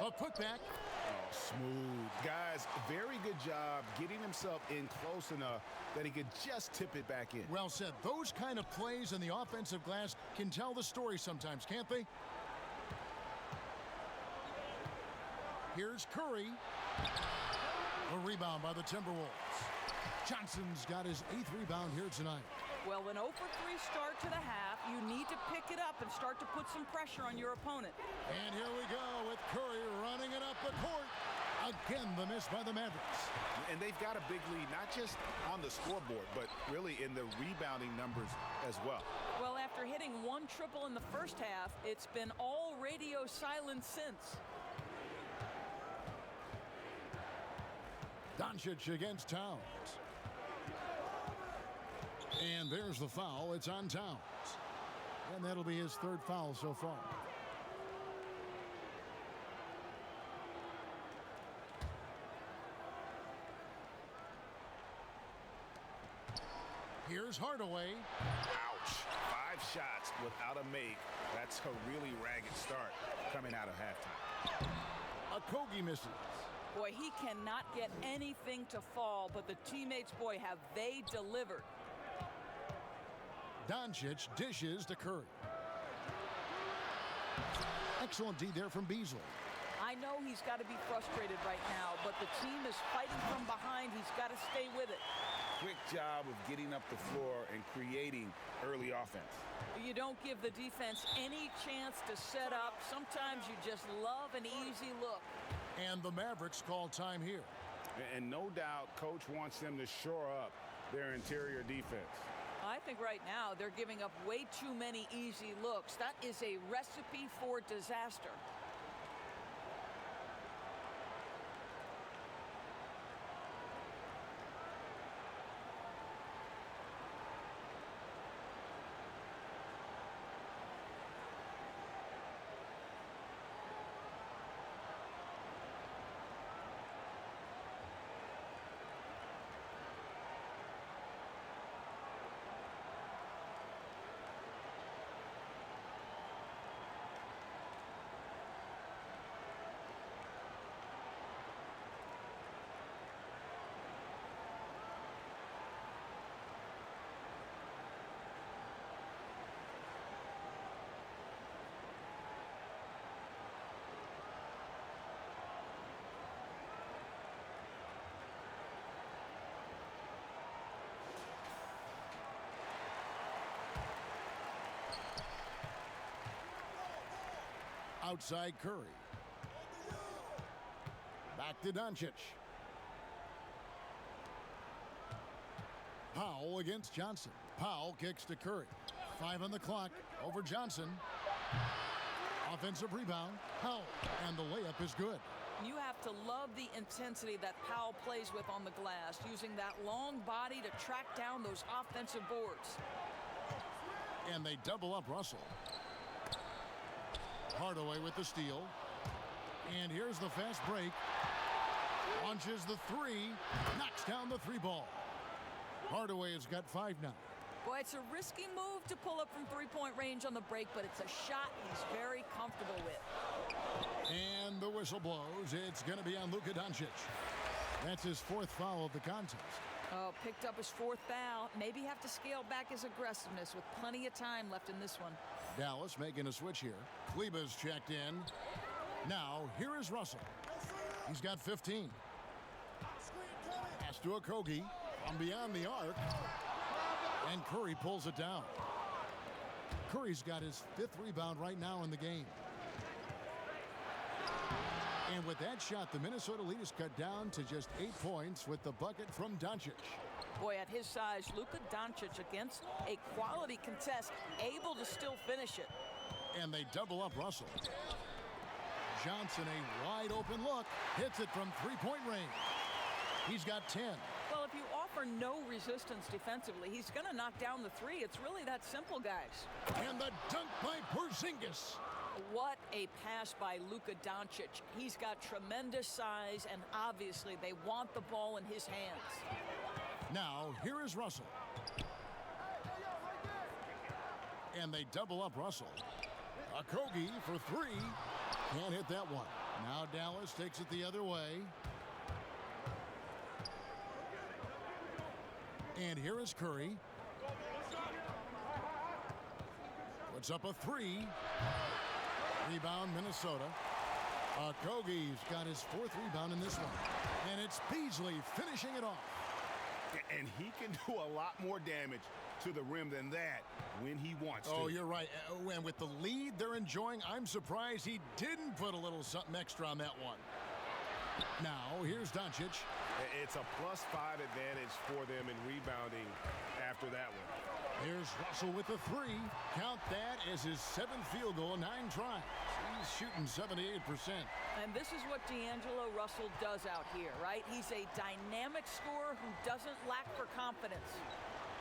S1: A putback.
S6: Oh, smooth. Guys, very good job getting himself in close enough that he could just tip it back in.
S1: Well said. Those kind of plays in the offensive glass can tell the story sometimes, can't they? Here's Curry. A rebound by the Timberwolves. Johnson's got his 8th rebound here tonight.
S2: Well, an 0 for 3 start to the half. You need to pick it up and start to put some pressure on your opponent.
S1: And here we go with Curry running it up the court. Again, the miss by the Mavericks.
S6: And they've got a big lead, not just on the scoreboard, but really in the rebounding numbers as well.
S2: Well, after hitting 1 triple in the first half, it's been all radio silence since.
S1: Doncic against Towns. And there's the foul. It's on Towns. And that'll be his 3rd foul so far. Here's Hardaway.
S6: Ouch. 5 shots without a make. That's a really ragged start coming out of halftime.
S1: Okogie misses.
S2: Boy, he cannot get anything to fall, but the teammates, boy, have they delivered.
S1: Doncic dishes to Curry. Excellent D there from Beasley.
S2: I know he's got to be frustrated right now, but the team is fighting from behind. He's got to stay with it.
S6: Quick job of getting up the floor and creating early offense.
S2: You don't give the defense any chance to set up. Sometimes you just love an easy look.
S1: And the Mavericks call time here.
S6: And no doubt, Coach wants them to shore up their interior defense.
S2: I think right now they're giving up way too many easy looks. That is a recipe for disaster.
S1: Outside Curry. Back to Doncic. Powell against Johnson. Powell kicks to Curry. 5 on the clock over Johnson. Offensive rebound. Powell. And the layup is good.
S2: You have to love the intensity that Powell plays with on the glass, using that long body to track down those offensive boards.
S1: And they double up Russell. Hardaway with the steal. And here's the fast break. Launches the 3. Knocks down the 3 ball. Hardaway has got 5 now.
S2: Boy, it's a risky move to pull up from 3-point range on the break, but it's a shot he's very comfortable with.
S1: And the whistle blows. It's going to be on Luka Doncic. That's his 4th foul of the contest.
S2: Oh, picked up his 4th foul. Maybe have to scale back his aggressiveness with plenty of time left in this one.
S1: Dallas making a switch here. Kleba's checked in. Now, here is Russell. He's got 15. Pass to Okogie from beyond the arc. And Curry pulls it down. Curry's got his 5th rebound right now in the game. And with that shot, the Minnesota lead is cut down to just 8 points with the bucket from Doncic.
S2: Boy, at his size, Luka Doncic against a quality contest, able to still finish it.
S1: And they double up Russell. Johnson, a wide open look, hits it from 3-point range. He's got 10.
S2: Well, if you offer no resistance defensively, he's going to knock down the 3. It's really that simple, guys.
S1: And the dunk by Porzingis.
S2: What a pass by Luka Doncic. He's got tremendous size, and obviously they want the ball in his hands.
S1: Now, here is Russell. And they double up Russell. Okogie for three. Can't hit that one. Now Dallas takes it the other way. And here is Curry. Puts up a three. Rebound, Minnesota. Okogie's got his fourth rebound in this one. And it's Beasley finishing it off.
S6: And he can do a lot more damage to the rim than that when he wants to.
S1: Oh, you're right. And with the lead they're enjoying, I'm surprised he didn't put a little something extra on that one. Now, here's Doncic.
S6: It's a +5 advantage for them in rebounding after that one.
S1: Here's Russell with the three. Count that as his 7th field goal in 9 tries. He's shooting 78%.
S2: And this is what D'Angelo Russell does out here, right? He's a dynamic scorer who doesn't lack for confidence.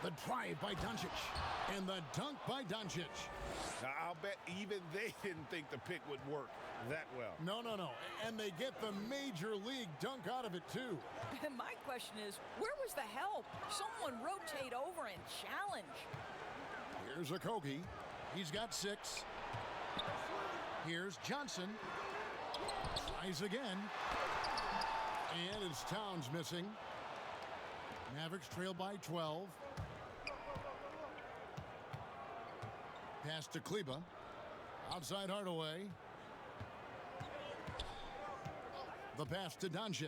S1: The drive by Doncic. And the dunk by Doncic.
S6: Now, I'll bet even they didn't think the pick would work that well.
S1: No. And they get the major league dunk out of it, too.
S2: And my question is, where was the help? Someone rotate over and challenge.
S1: Here's Okogie. He's got 6. Here's Johnson. Tries again. And it's Towns missing. Mavericks trail by 12. Pass to Kleba. Outside Hardaway. The pass to Doncic.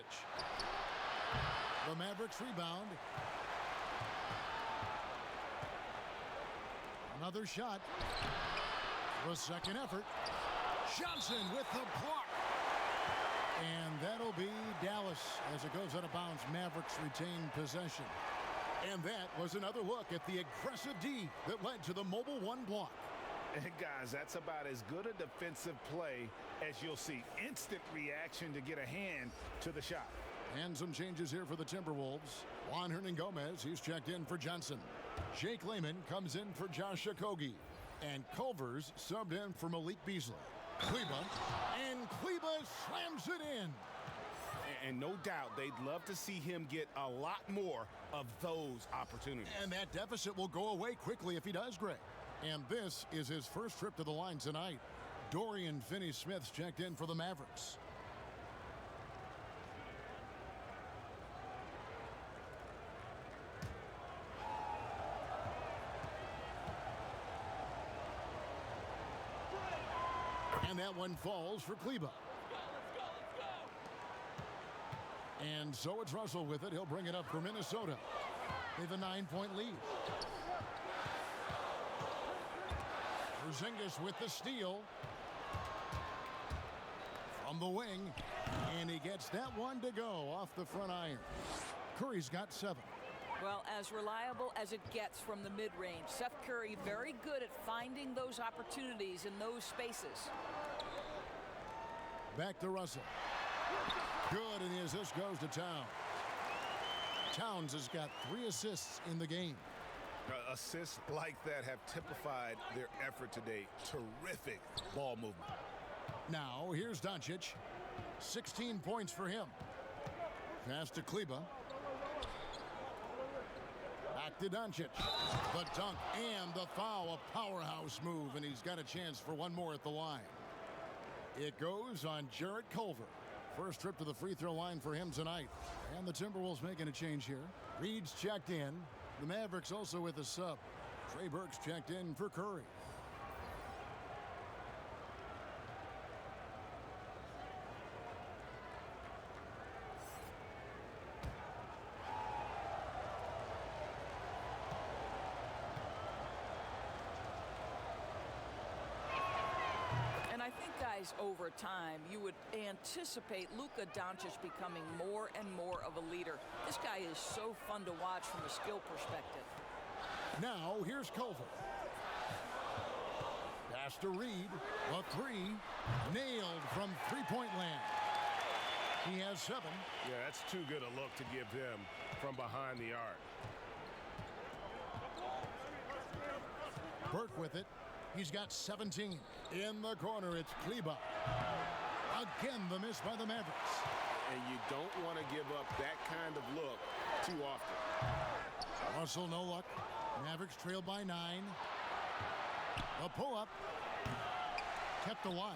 S1: The Mavericks rebound. Another shot. The second effort. Johnson with the block. And that'll be Dallas as it goes out of bounds. Mavericks retain possession. And that was another look at the aggressive D that led to the mobile 1 block.
S6: And guys, that's about as good a defensive play as you'll see. Instant reaction to get a hand to the shot.
S1: And some changes here for the Timberwolves. Juan Hernan-Gomez, he's checked in for Johnson. Jake Layman comes in for Josh Okogie. And Culver's subbed in for Malik Beasley. Kleba, and Kleba slams it in.
S6: And no doubt they'd love to see him get a lot more of those opportunities.
S1: And that deficit will go away quickly if he does, Greg. And this is his first trip to the line tonight. Dorian Finney-Smith's checked in for the Mavericks. And that one falls for Kleba. And so it's Russell with it. He'll bring it up for Minnesota. They have a 9-point lead. Porzingis with the steal. From the wing. And he gets that one to go off the front iron. Curry's got 7.
S2: Well, as reliable as it gets from the mid-range. Seth Curry very good at finding those opportunities in those spaces.
S1: Back to Russell. Good, and the assist goes to Towns. Towns has got 3 assists in the game.
S6: Assists like that have typified their effort today. Terrific ball movement.
S1: Now, here's Doncic. 16 points for him. Pass to Kleba. Back to Doncic. The dunk and the foul. A powerhouse move, and he's got a chance for one more at the line. It goes on Jarrett Culver. First trip to the free throw line for him tonight. And the Timberwolves making a change here. Reed's checked in. The Mavericks also with a sub. Trey Burke's checked in for Curry.
S2: Over time, you would anticipate Luka Doncic becoming more and more of a leader. This guy is so fun to watch from a skill perspective.
S1: Now, here's Culver. Pass to Reed. A 3. Nailed from three-point land. He has 7.
S6: Yeah, that's too good a look to give him from behind the arc.
S1: Burke with it. He's got 17. In the corner, it's Kleber. Again, the miss by the Mavericks.
S6: And you don't want to give up that kind of look too often.
S1: Russell, no luck. Mavericks trail by 9. A pull-up. Kept alive.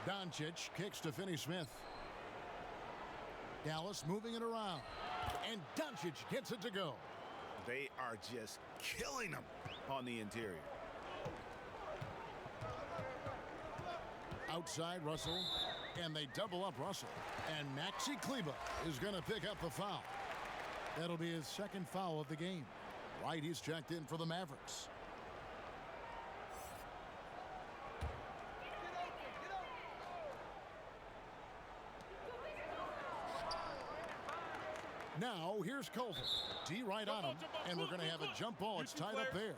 S1: Doncic kicks to Finney-Smith. Dallas moving it around. And Doncic gets it to go.
S6: They are just killing them on the interior.
S1: Outside Russell. And they double up Russell. And Maxi Kleber is going to pick up the foul. That'll be his second foul of the game. Right, he's checked in for the Mavericks. Now, here's Culver. D right on him, and we're going to have a jump ball. It's tied up there.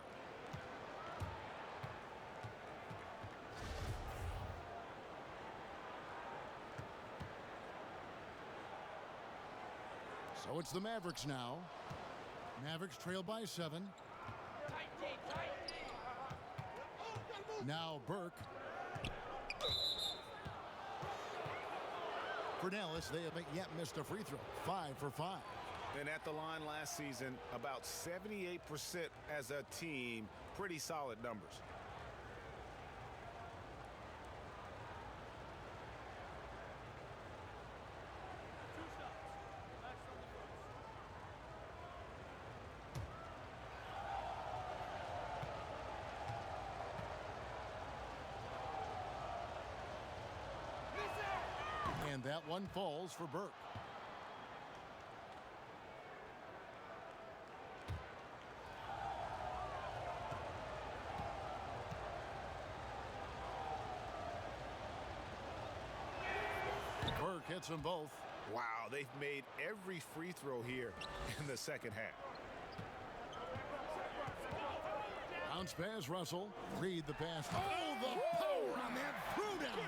S1: So it's the Mavericks now. Mavericks trail by 7. Now Burke. For Dallas, they haven't yet missed a free throw. 5 for 5.
S6: And at the line last season, about 78% as a team. Pretty solid numbers.
S1: And that one falls for Burke. Burke hits them both.
S6: Wow, they've made every free throw here in the second half.
S1: Bounce pass, Russell. Read the pass. Oh, the power on that throwdown.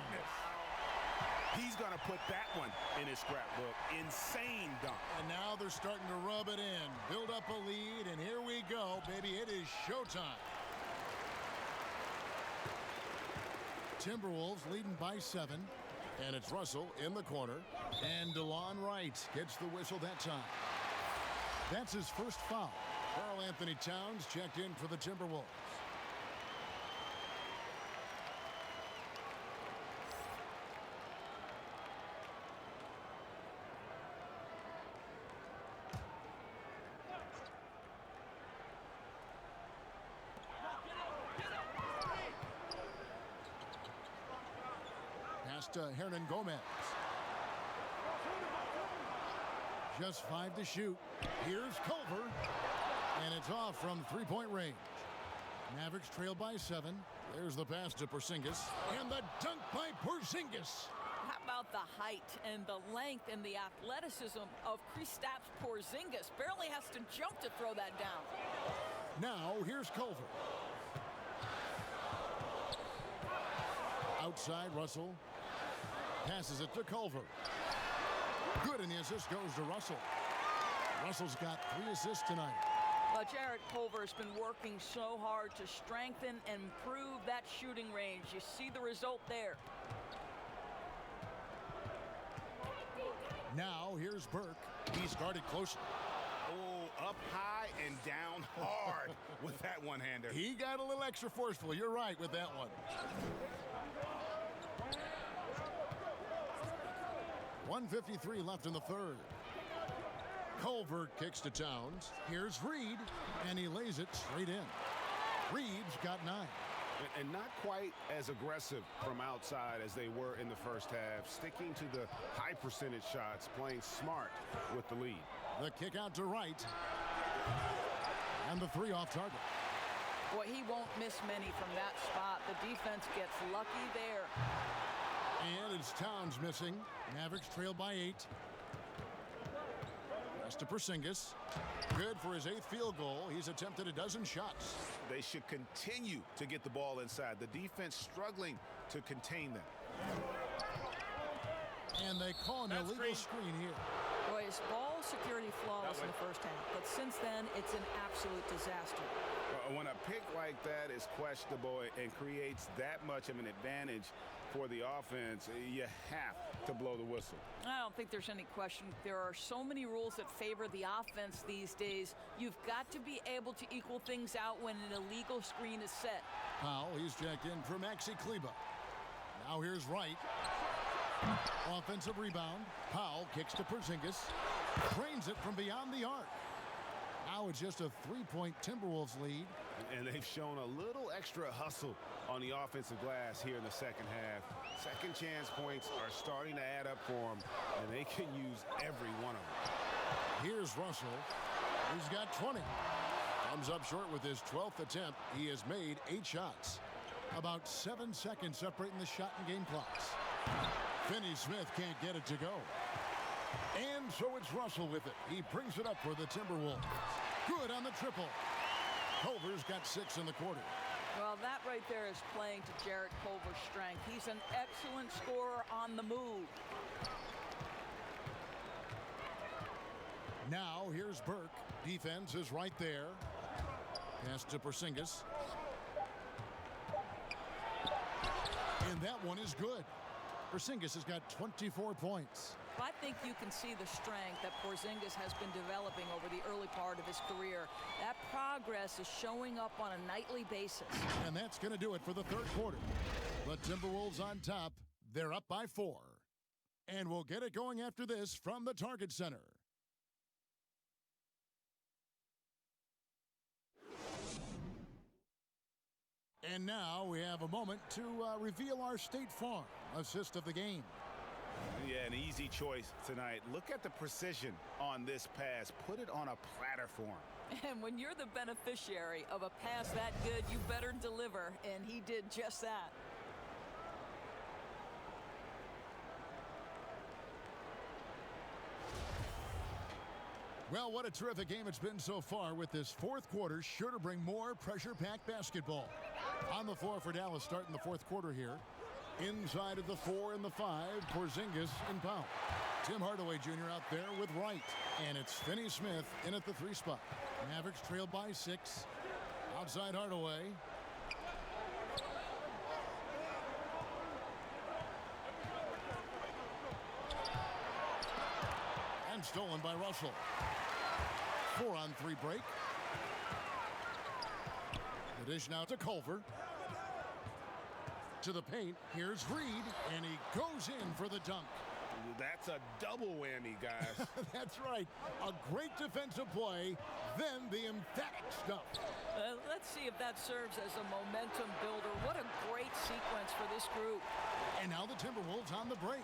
S6: He's going to put that one in his scrapbook. Insane dunk.
S1: And now they're starting to rub it in. Build up a lead, and here we go, baby. It is showtime. Timberwolves leading by 7. And it's Russell in the corner. And DeLon Wright gets the whistle that time. That's his first foul. Karl Anthony Towns checked in for the Timberwolves. Hernan Gomez. Just 5 to shoot. Here's Culver. And it's off from three-point range. Mavericks trail by 7. There's the pass to Porzingis. And the dunk by Porzingis.
S2: How about the height and the length and the athleticism of Kristaps Porzingis? Barely has to jump to throw that down.
S1: Now, here's Culver. Outside, Russell. Passes it to Culver. Good, and the assist goes to Russell. Russell's got 3 assists tonight.
S2: Jarrett Culver has been working so hard to strengthen and improve that shooting range. You see the result there.
S1: Now, here's Burke. He's guarded closely.
S6: Oh, up high and down hard with that one-hander.
S1: He got a little extra forceful. You're right with that one. 1:53 left in the third. Culver kicks to Towns. Here's Reed, and he lays it straight in. Reed's got 9.
S6: And not quite as aggressive from outside as they were in the first half, sticking to the high percentage shots, playing smart with the lead.
S1: The kick out to Wright. And the 3 off target.
S2: Boy, he won't miss many from that spot. The defense gets lucky there.
S1: And it's Towns missing. Mavericks trail by 8. Pass to Porzingis. Good for his 8th field goal. He's attempted a dozen shots.
S6: They should continue to get the ball inside. The defense struggling to contain them.
S1: And they call an illegal screen here.
S2: Boy, His ball security flawless in the first half, but since then, it's an absolute disaster.
S6: When a pick like that is questionable and creates that much of an advantage for the offense, you have to blow the whistle.
S2: I don't think there's any question. There are so many rules that favor the offense these days. You've got to be able to equal things out when an illegal screen is set.
S1: Powell, he's checked in for Maxi Kleba. Now here's Wright. Offensive rebound. Powell kicks to Porzingis. Drains it from beyond the arc. Now it's just a 3-point Timberwolves lead.
S6: And they've shown a little extra hustle on the offensive glass here in the second half. Second chance points are starting to add up for them, and they can use every one of them.
S1: Here's Russell. He's got 20. Comes up short with his 12th attempt. He has made 8 shots. About 7 seconds separating the shot and game clocks. Finney-Smith can't get it to go. And so it's Russell with it. He brings it up for the Timberwolves. Good on the triple. Culver's got 6 in the quarter.
S2: Well, that right there is playing to Jarrett Culver's strength. He's an excellent scorer on the move.
S1: Now here's Burke. Defense is right there. Pass to Porzingis. And that one is good. Porzingis has got 24 points.
S2: I think you can see the strength that Porzingis has been developing over the early part of his career. That progress is showing up on a nightly basis.
S1: And that's going to do it for the third quarter. The Timberwolves on top. They're up by 4. And we'll get it going after this from the Target Center. And now we have a moment to reveal our State Farm assist of the game.
S6: Yeah, an easy choice tonight. Look at the precision on this pass. Put it on a platter for him.
S2: And when you're the beneficiary of a pass that good, you better deliver, and he did just that.
S1: Well, what a terrific game it's been so far, with this fourth quarter sure to bring more pressure-packed basketball. On the floor for Dallas starting the fourth quarter here. Inside of the 4 and the 5, Porzingis and Powell. Tim Hardaway Jr. out there with Wright. And it's Finney-Smith in at the 3 spot. Mavericks trailed by 6. Outside Hardaway. And stolen by Russell. 4-on-3 break. The dish now to Culver. To the paint. Here's Reed. And he goes in for the dunk.
S6: That's a double whammy, guys.
S1: That's right. A great defensive play, then the emphatic stuff.
S2: Let's see if that serves as a momentum builder. What a great sequence for this group.
S1: And now the Timberwolves on the break.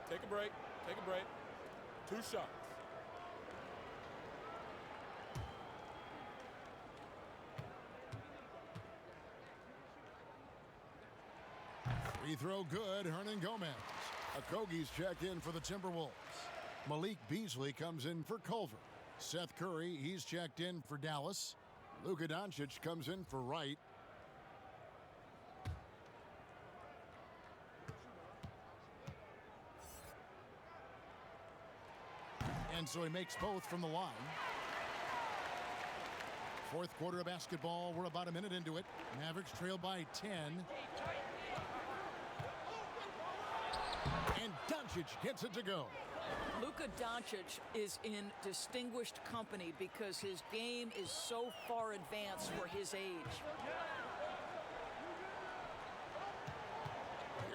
S5: Take a break. Take a break. 2 shots.
S1: Free throw good. Hernan Gomez. Okogie's checked in for the Timberwolves. Malik Beasley comes in for Culver. Seth Curry, he's checked in for Dallas. Luka Doncic comes in for Wright. And so he makes both from the line. Fourth quarter of basketball. We're about a minute into it. Mavericks trail by 10. And Doncic gets it to go.
S2: Luka Doncic is in distinguished company because his game is so far advanced for his age.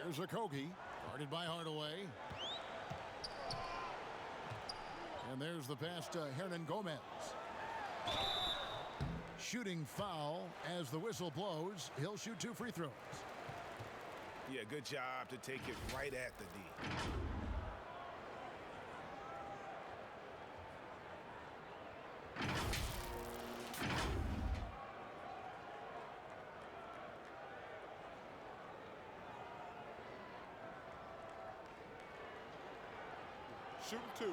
S1: Here's Okogie, guarded by Hardaway. And there's the pass to Hernan Gomez. Shooting foul as the whistle blows. He'll shoot 2 free throws.
S6: Yeah, good job to take it right at the D.
S11: shooting 2.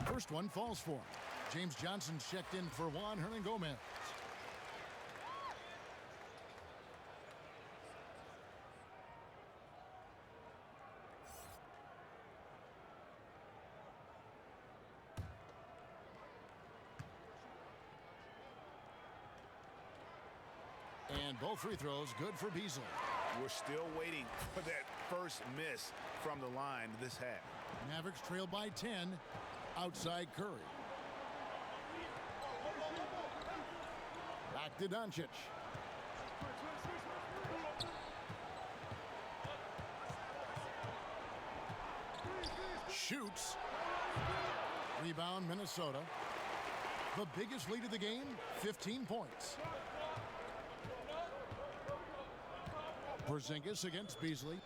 S1: First one falls for him. James Johnson checked in for Juan Hernangomez. And both free throws good for Beasley.
S6: We're still waiting for that first miss from the line this half.
S1: Mavericks trail by 10. Outside Curry. Back to Doncic. Shoots. Rebound Minnesota. The biggest lead of the game, 15 points. Porzingis against Beasley.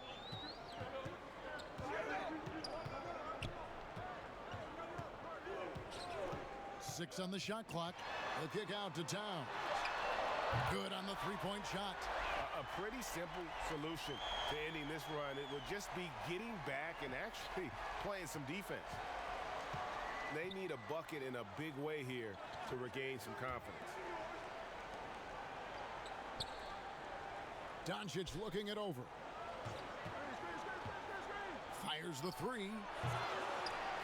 S1: Six on the shot clock. The kick out to Towns. Good on the three-point shot.
S6: A pretty simple solution to ending this run. It would just be getting back and actually playing some defense. They need a bucket in a big way here to regain some confidence.
S1: Doncic looking it over. Fires the three.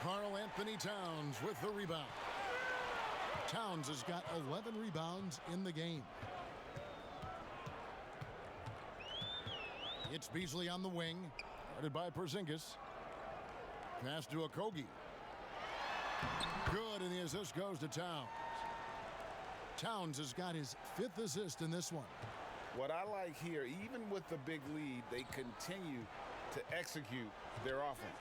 S1: Karl Anthony Towns with the rebound. Towns has got 11 rebounds in the game. It's Beasley on the wing. Guarded by Porzingis. Pass to Okogie. Good, and the assist goes to Towns. Towns has got his 5th assist in this one.
S6: What I like here, even with the big lead, they continue to execute their offense.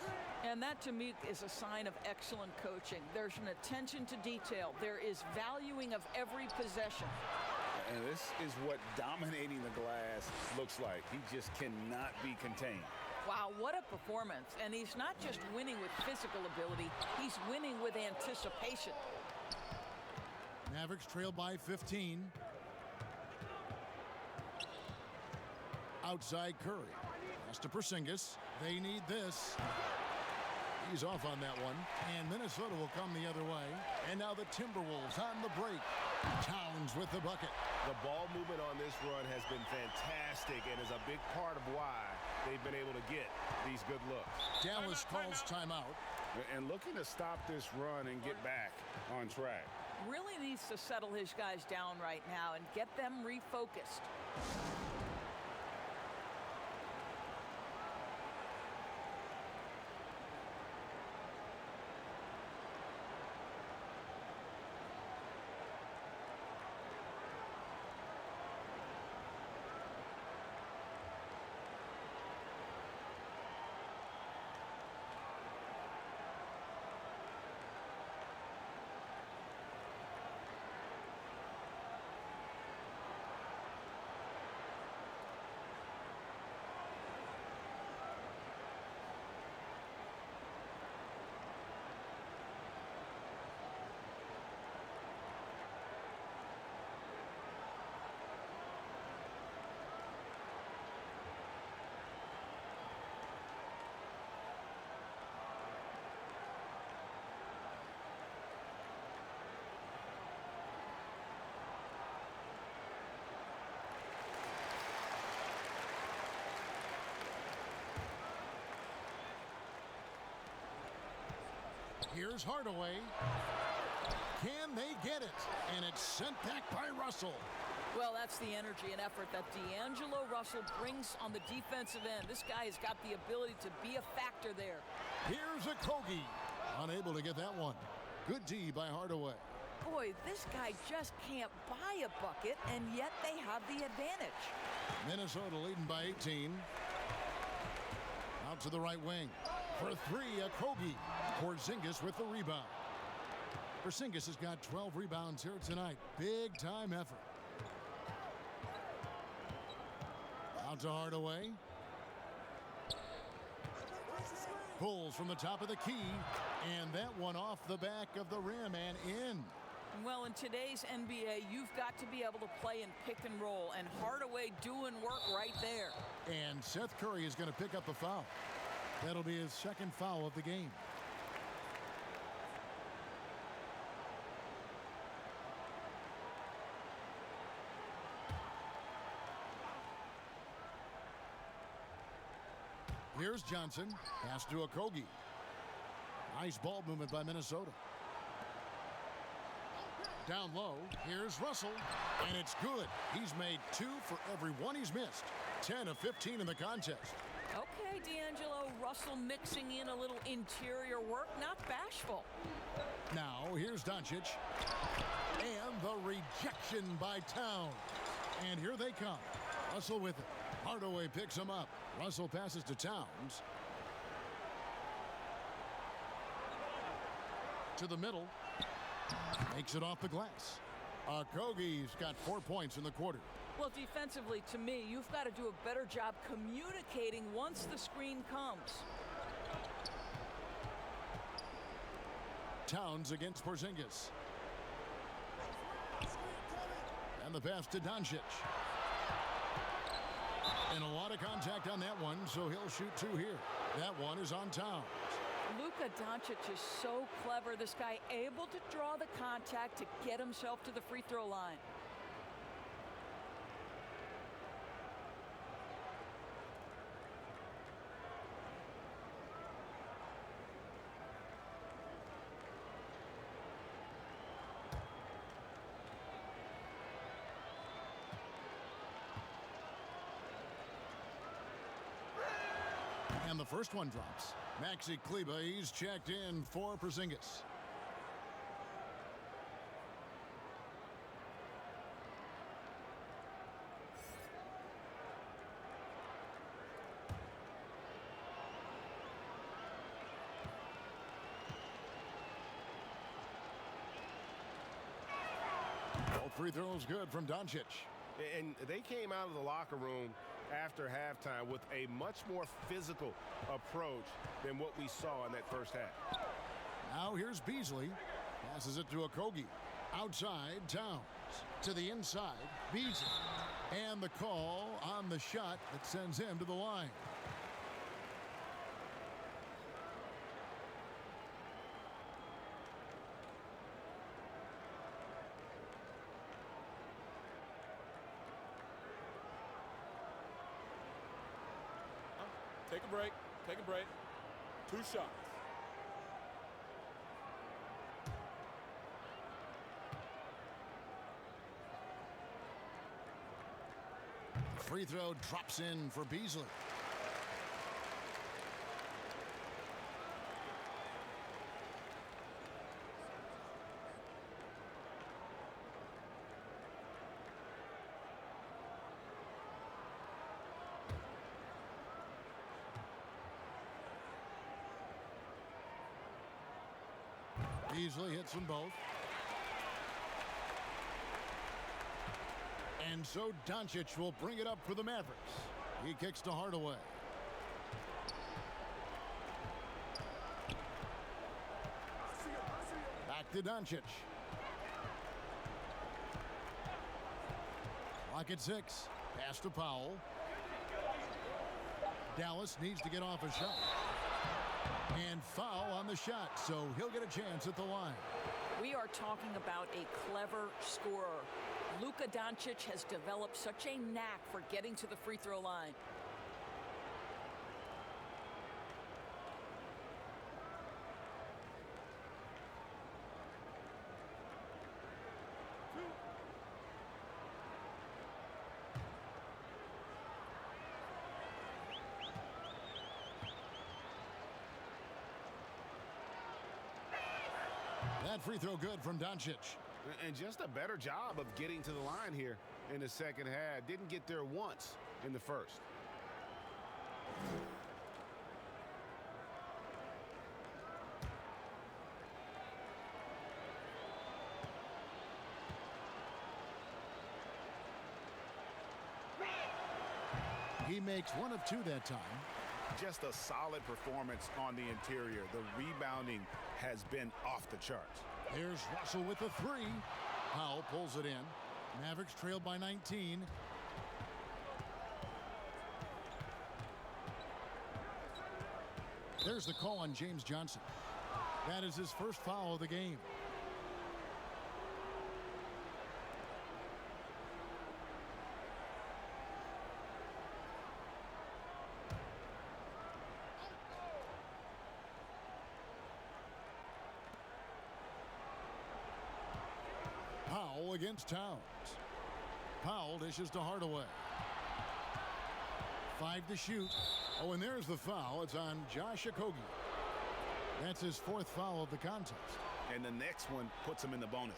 S2: And that, to me, is a sign of excellent coaching. There's an attention to detail. There is valuing of every possession.
S3: And this is what dominating the glass looks like. He just cannot be contained.
S2: Wow, what a performance. And he's not just winning with physical ability, he's winning with anticipation.
S1: Mavericks trail by 15. Outside Curry. Pass to Porzingis. They need this. He's off on that one. And Minnesota will come the other way. And now the Timberwolves on the break. Towns with the bucket.
S6: The ball movement on this run has been fantastic and is a big part of why they've been able to get these good looks.
S1: Dallas calls timeout.
S6: And looking to stop this run and get back on track.
S2: Really needs to settle his guys down right now and get them refocused.
S1: Here's Hardaway. Can they get it? And it's sent back by Russell.
S2: Well, that's the energy and effort that D'Angelo Russell brings on the defensive end. This guy has got the ability to be a factor there.
S1: Here's Okogie. Unable to get that one. Good D by Hardaway.
S2: Boy, this guy just can't buy a bucket, and yet they have the advantage.
S1: Minnesota leading by 18. Out to the right wing. For three, Okogie. Porzingis with the rebound. Porzingis has got 12 rebounds here tonight. Big time effort. Out to Hardaway. Pulls from the top of the key. And that one off the back of the rim and in.
S2: Well, in today's NBA, you've got to be able to play in pick and roll, and Hardaway doing work right there.
S1: And Seth Curry is going to pick up a foul. That'll be his second foul of the game. Here's Johnson. Pass to Okogie. Nice ball movement by Minnesota. Down low. Here's Russell. And it's good. He's made 2 for every one he's missed. 10 of 15 in the contest.
S2: Okay, D'Angelo, Russell mixing in a little interior work, not bashful.
S1: Now, here's Doncic. And the rejection by Towns. And here they come. Russell with it. Hardaway picks him up. Russell passes to Towns. To the middle. Makes it off the glass. Okogie's got 4 points in the quarter.
S2: Well, defensively, to me, you've got to do a better job communicating once the screen comes.
S1: Towns against Porzingis. And the pass to Doncic. And a lot of contact on that one, so he'll shoot 2 here. That one is on Towns.
S2: Luka Doncic is so clever. This guy able to draw the contact to get himself to the free throw line.
S1: And the first one drops. Maxi Kleber, he's checked in for Porzingis. All free throws good from Doncic.
S6: And they came out of the locker room after halftime with a much more physical approach than what we saw in that first half.
S1: Now here's Beasley. Passes it to Okogie. Outside, Towns. To the inside, Beasley. And the call on the shot that sends him to the line.
S5: Take a break. Take a break. 2 shots.
S1: Free throw drops in for Beasley. Beasley hits them both. And so Doncic will bring it up for the Mavericks. He kicks to Hardaway. Back to Doncic. Clock at 6. Pass to Powell. Dallas needs to get off a shot. And foul on the shot, so he'll get a chance at the line.
S2: We are talking about a clever scorer. Luka Doncic has developed such a knack for getting to the free throw line.
S1: That free throw good from Doncic.
S6: And just a better job of getting to the line here in the second half. Didn't get there once in the first.
S1: He makes 1 of 2 that time.
S6: just a solid performance on the interior. The rebounding has been off the charts.
S1: Here's Russell with the three. Powell pulls it in. Mavericks trailed by 19. There's the call on James Johnson. That is his first foul of the game. Powell against Towns. Powell dishes to Hardaway. 5 to shoot. Oh, and there's the foul. It's on Josh Okogie. That's his 4th foul of the contest.
S6: And the next one puts him in the bonus.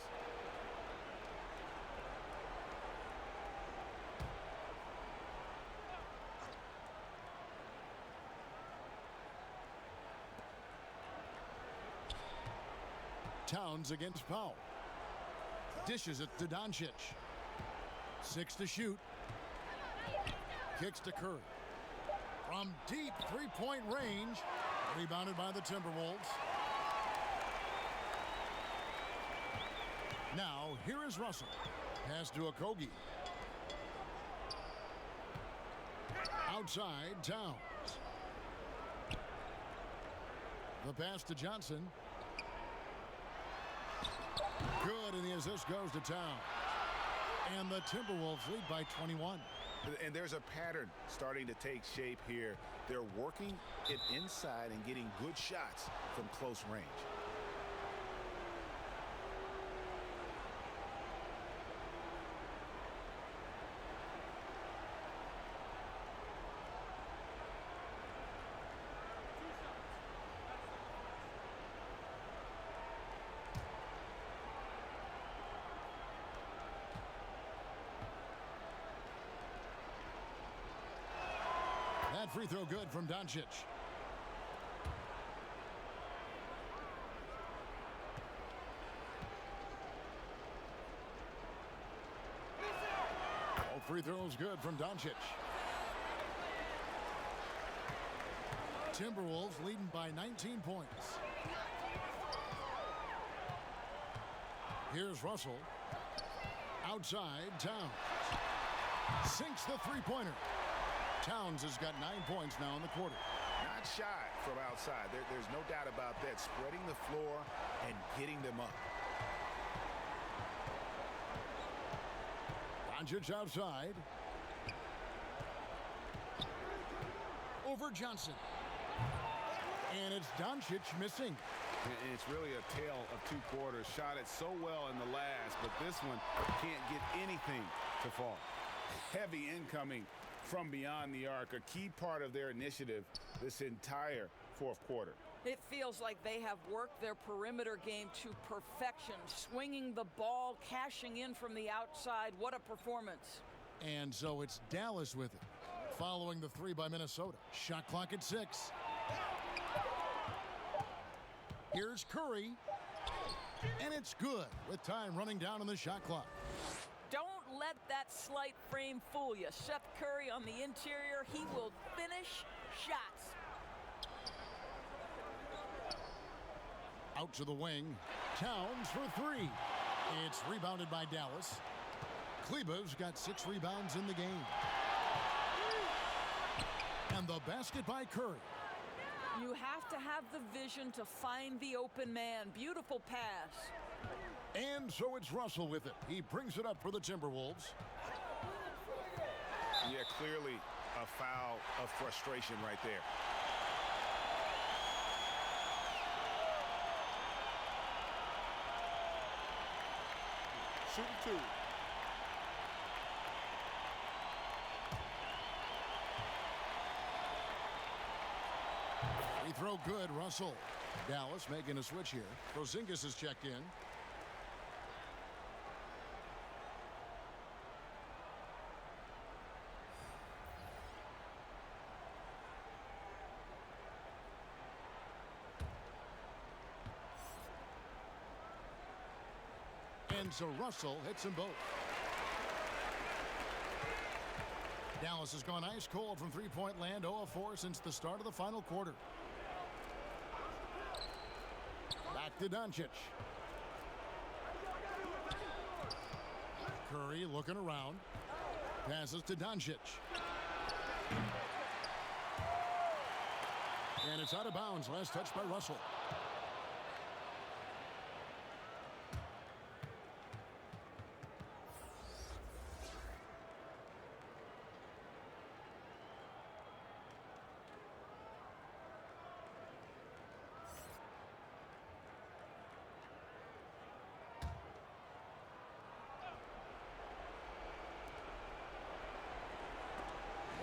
S1: Towns against Powell. Dishes it to Doncic. 6 to shoot. Kicks to Curry. From deep three-point range. Rebounded by the Timberwolves. Now, here is Russell. Pass to Okogie. Outside, Towns. The pass to Johnson. Good, and the assist goes to Towns. And the Timberwolves lead by 21.
S6: And there's a pattern starting to take shape here. They're working it inside and getting good shots from close range.
S1: That free throw good from Doncic. All free throws good from Doncic. Timberwolves leading by 19 points. Here's Russell. Outside, Towns. Sinks the three-pointer. Towns has got 9 points now in the quarter.
S6: Not shy from outside. There's no doubt about that. Spreading the floor and getting them up.
S1: Doncic outside. Over Johnson. And it's Doncic missing.
S6: And it's really a tale of 2 quarters. Shot it so well in the last, but this one can't get anything to fall. Heavy incoming from beyond the arc, a key part of their initiative this entire 4th quarter.
S2: It feels like they have worked their perimeter game to perfection, swinging the ball, cashing in from the outside. What a performance.
S1: And so it's Dallas with it, following the 3 by Minnesota. Shot clock at 6. Here's Curry, and it's good with time running down on the shot clock.
S2: Don't let that slight frame fool you. Seth Curry on the interior, he will finish shots.
S1: Out to the wing. Towns for 3. It's rebounded by Dallas. Kleba's got 6 rebounds in the game. And the basket by Curry.
S2: You have to have the vision to find the open man. Beautiful pass.
S1: And so it's Russell with it. He brings it up for the Timberwolves.
S6: Yeah, clearly a foul of frustration right there.
S5: Shooting 2.
S1: Free throw good, Russell. Dallas making a switch here. Porzingis is checked in. And so Russell hits them both. Dallas has gone ice cold from three-point land, 0 of 4 since the start of the final quarter. Back to Doncic. Curry looking around. Passes to Doncic. And it's out of bounds. Last touch by Russell.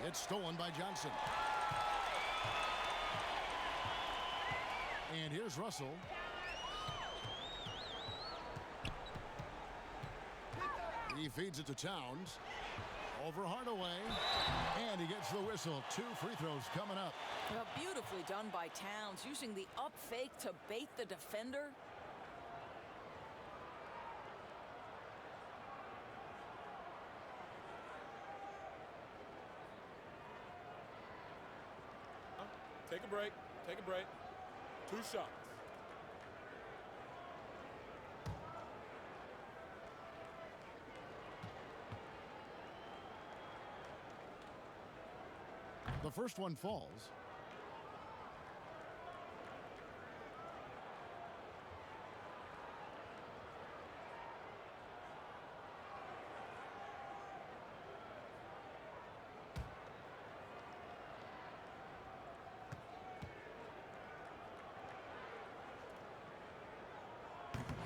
S1: It's stolen by Johnson. And here's Russell. He feeds it to Towns. Over Hardaway. And he gets the whistle. 2 free throws coming up.
S2: Well, beautifully done by Towns, using the up fake to bait the defender.
S5: Take a break. Take a break. 2 shots.
S1: The first one falls.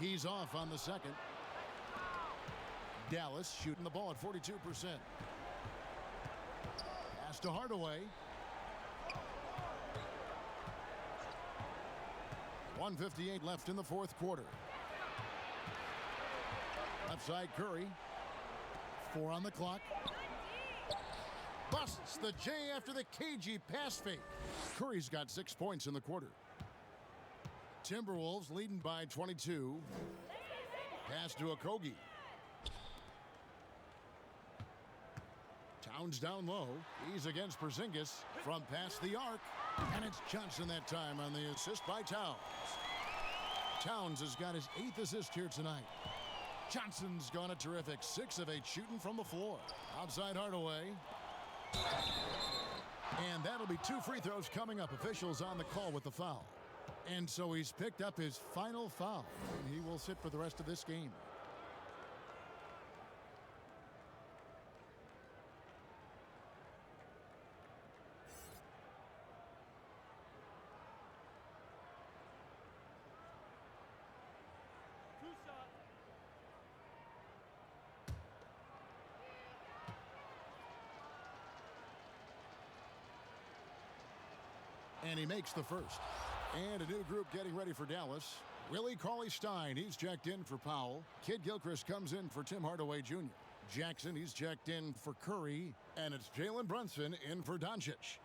S1: He's off on the second. Dallas shooting the ball at 42%. Pass to Hardaway. 1:58 left in the fourth quarter. Left side Curry. 4 on the clock. Busts the J after the cagey pass fake. Curry's got 6 points in the quarter. Timberwolves leading by 22. Pass to Okogie. Towns down low. He's against Porzingis from past the arc. And it's Johnson that time on the assist by Towns. Towns has got his 8th assist here tonight. Johnson's gone a terrific 6 of 8 shooting from the floor. Outside Hardaway. And that'll be 2 free throws coming up. Officials on the call with the foul. And so he's picked up his final foul. And he will sit for the rest of this game. And he makes the first. And a new group getting ready for Dallas. Willie Cauley-Stein, he's checked in for Powell. Kid Gilchrist comes in for Tim Hardaway Jr. Jackson, he's checked in for Curry. And it's Jalen Brunson in for Doncic.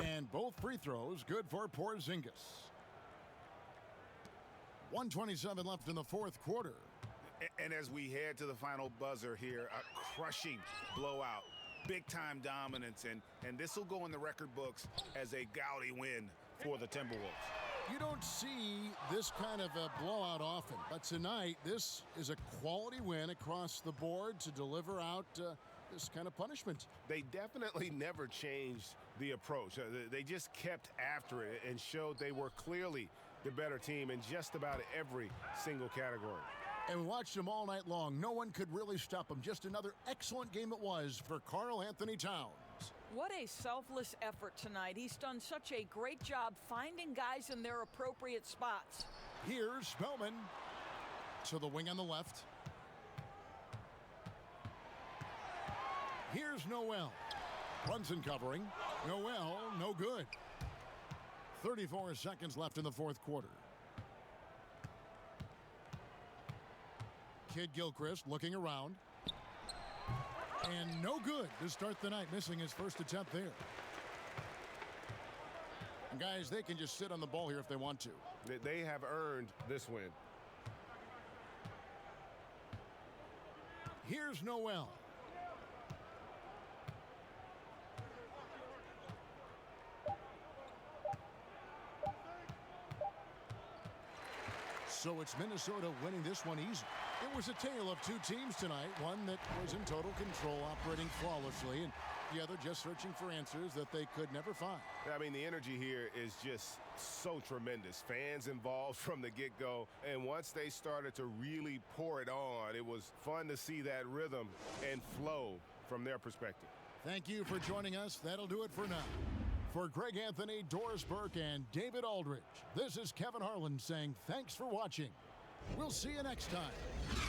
S1: And both free throws good for Porzingis. 1:27 left in the fourth quarter.
S6: And as we head to the final buzzer here, a crushing blowout, big-time dominance, and this will go in the record books as a gaudy win for the Timberwolves.
S1: You don't see this kind of a blowout often, but tonight this is a quality win across the board to deliver out this kind of punishment.
S6: They definitely never changed the approach. They just kept after it and showed they were clearly the better team in just about every single category.
S1: And we watched them all night long. No one could really stop them. Just another excellent game it was for Karl Anthony Towns.
S2: What a selfless effort tonight. He's done such a great job finding guys in their appropriate spots.
S1: Here's Spellman to the wing on the left. Here's Noel. Brunson covering. Noel, no good. 34 seconds left in the fourth quarter. Kid Gilchrist looking around. And no good to start the night, missing his first attempt there. And guys, they can just sit on the ball here if they want to.
S6: They have earned this win.
S1: Here's Noel. So it's Minnesota winning this one easy. It was a tale of two teams tonight, one that was in total control, operating flawlessly, and the other just searching for answers that they could never find.
S6: I mean, the energy here is just so tremendous. Fans involved from the get-go, and once they started to really pour it on, it was fun to see that rhythm and flow from their perspective.
S1: Thank you for joining us. That'll do it for now. For Greg Anthony, Doris Burke, and David Aldridge, this is Kevin Harlan saying thanks for watching. We'll see you next time.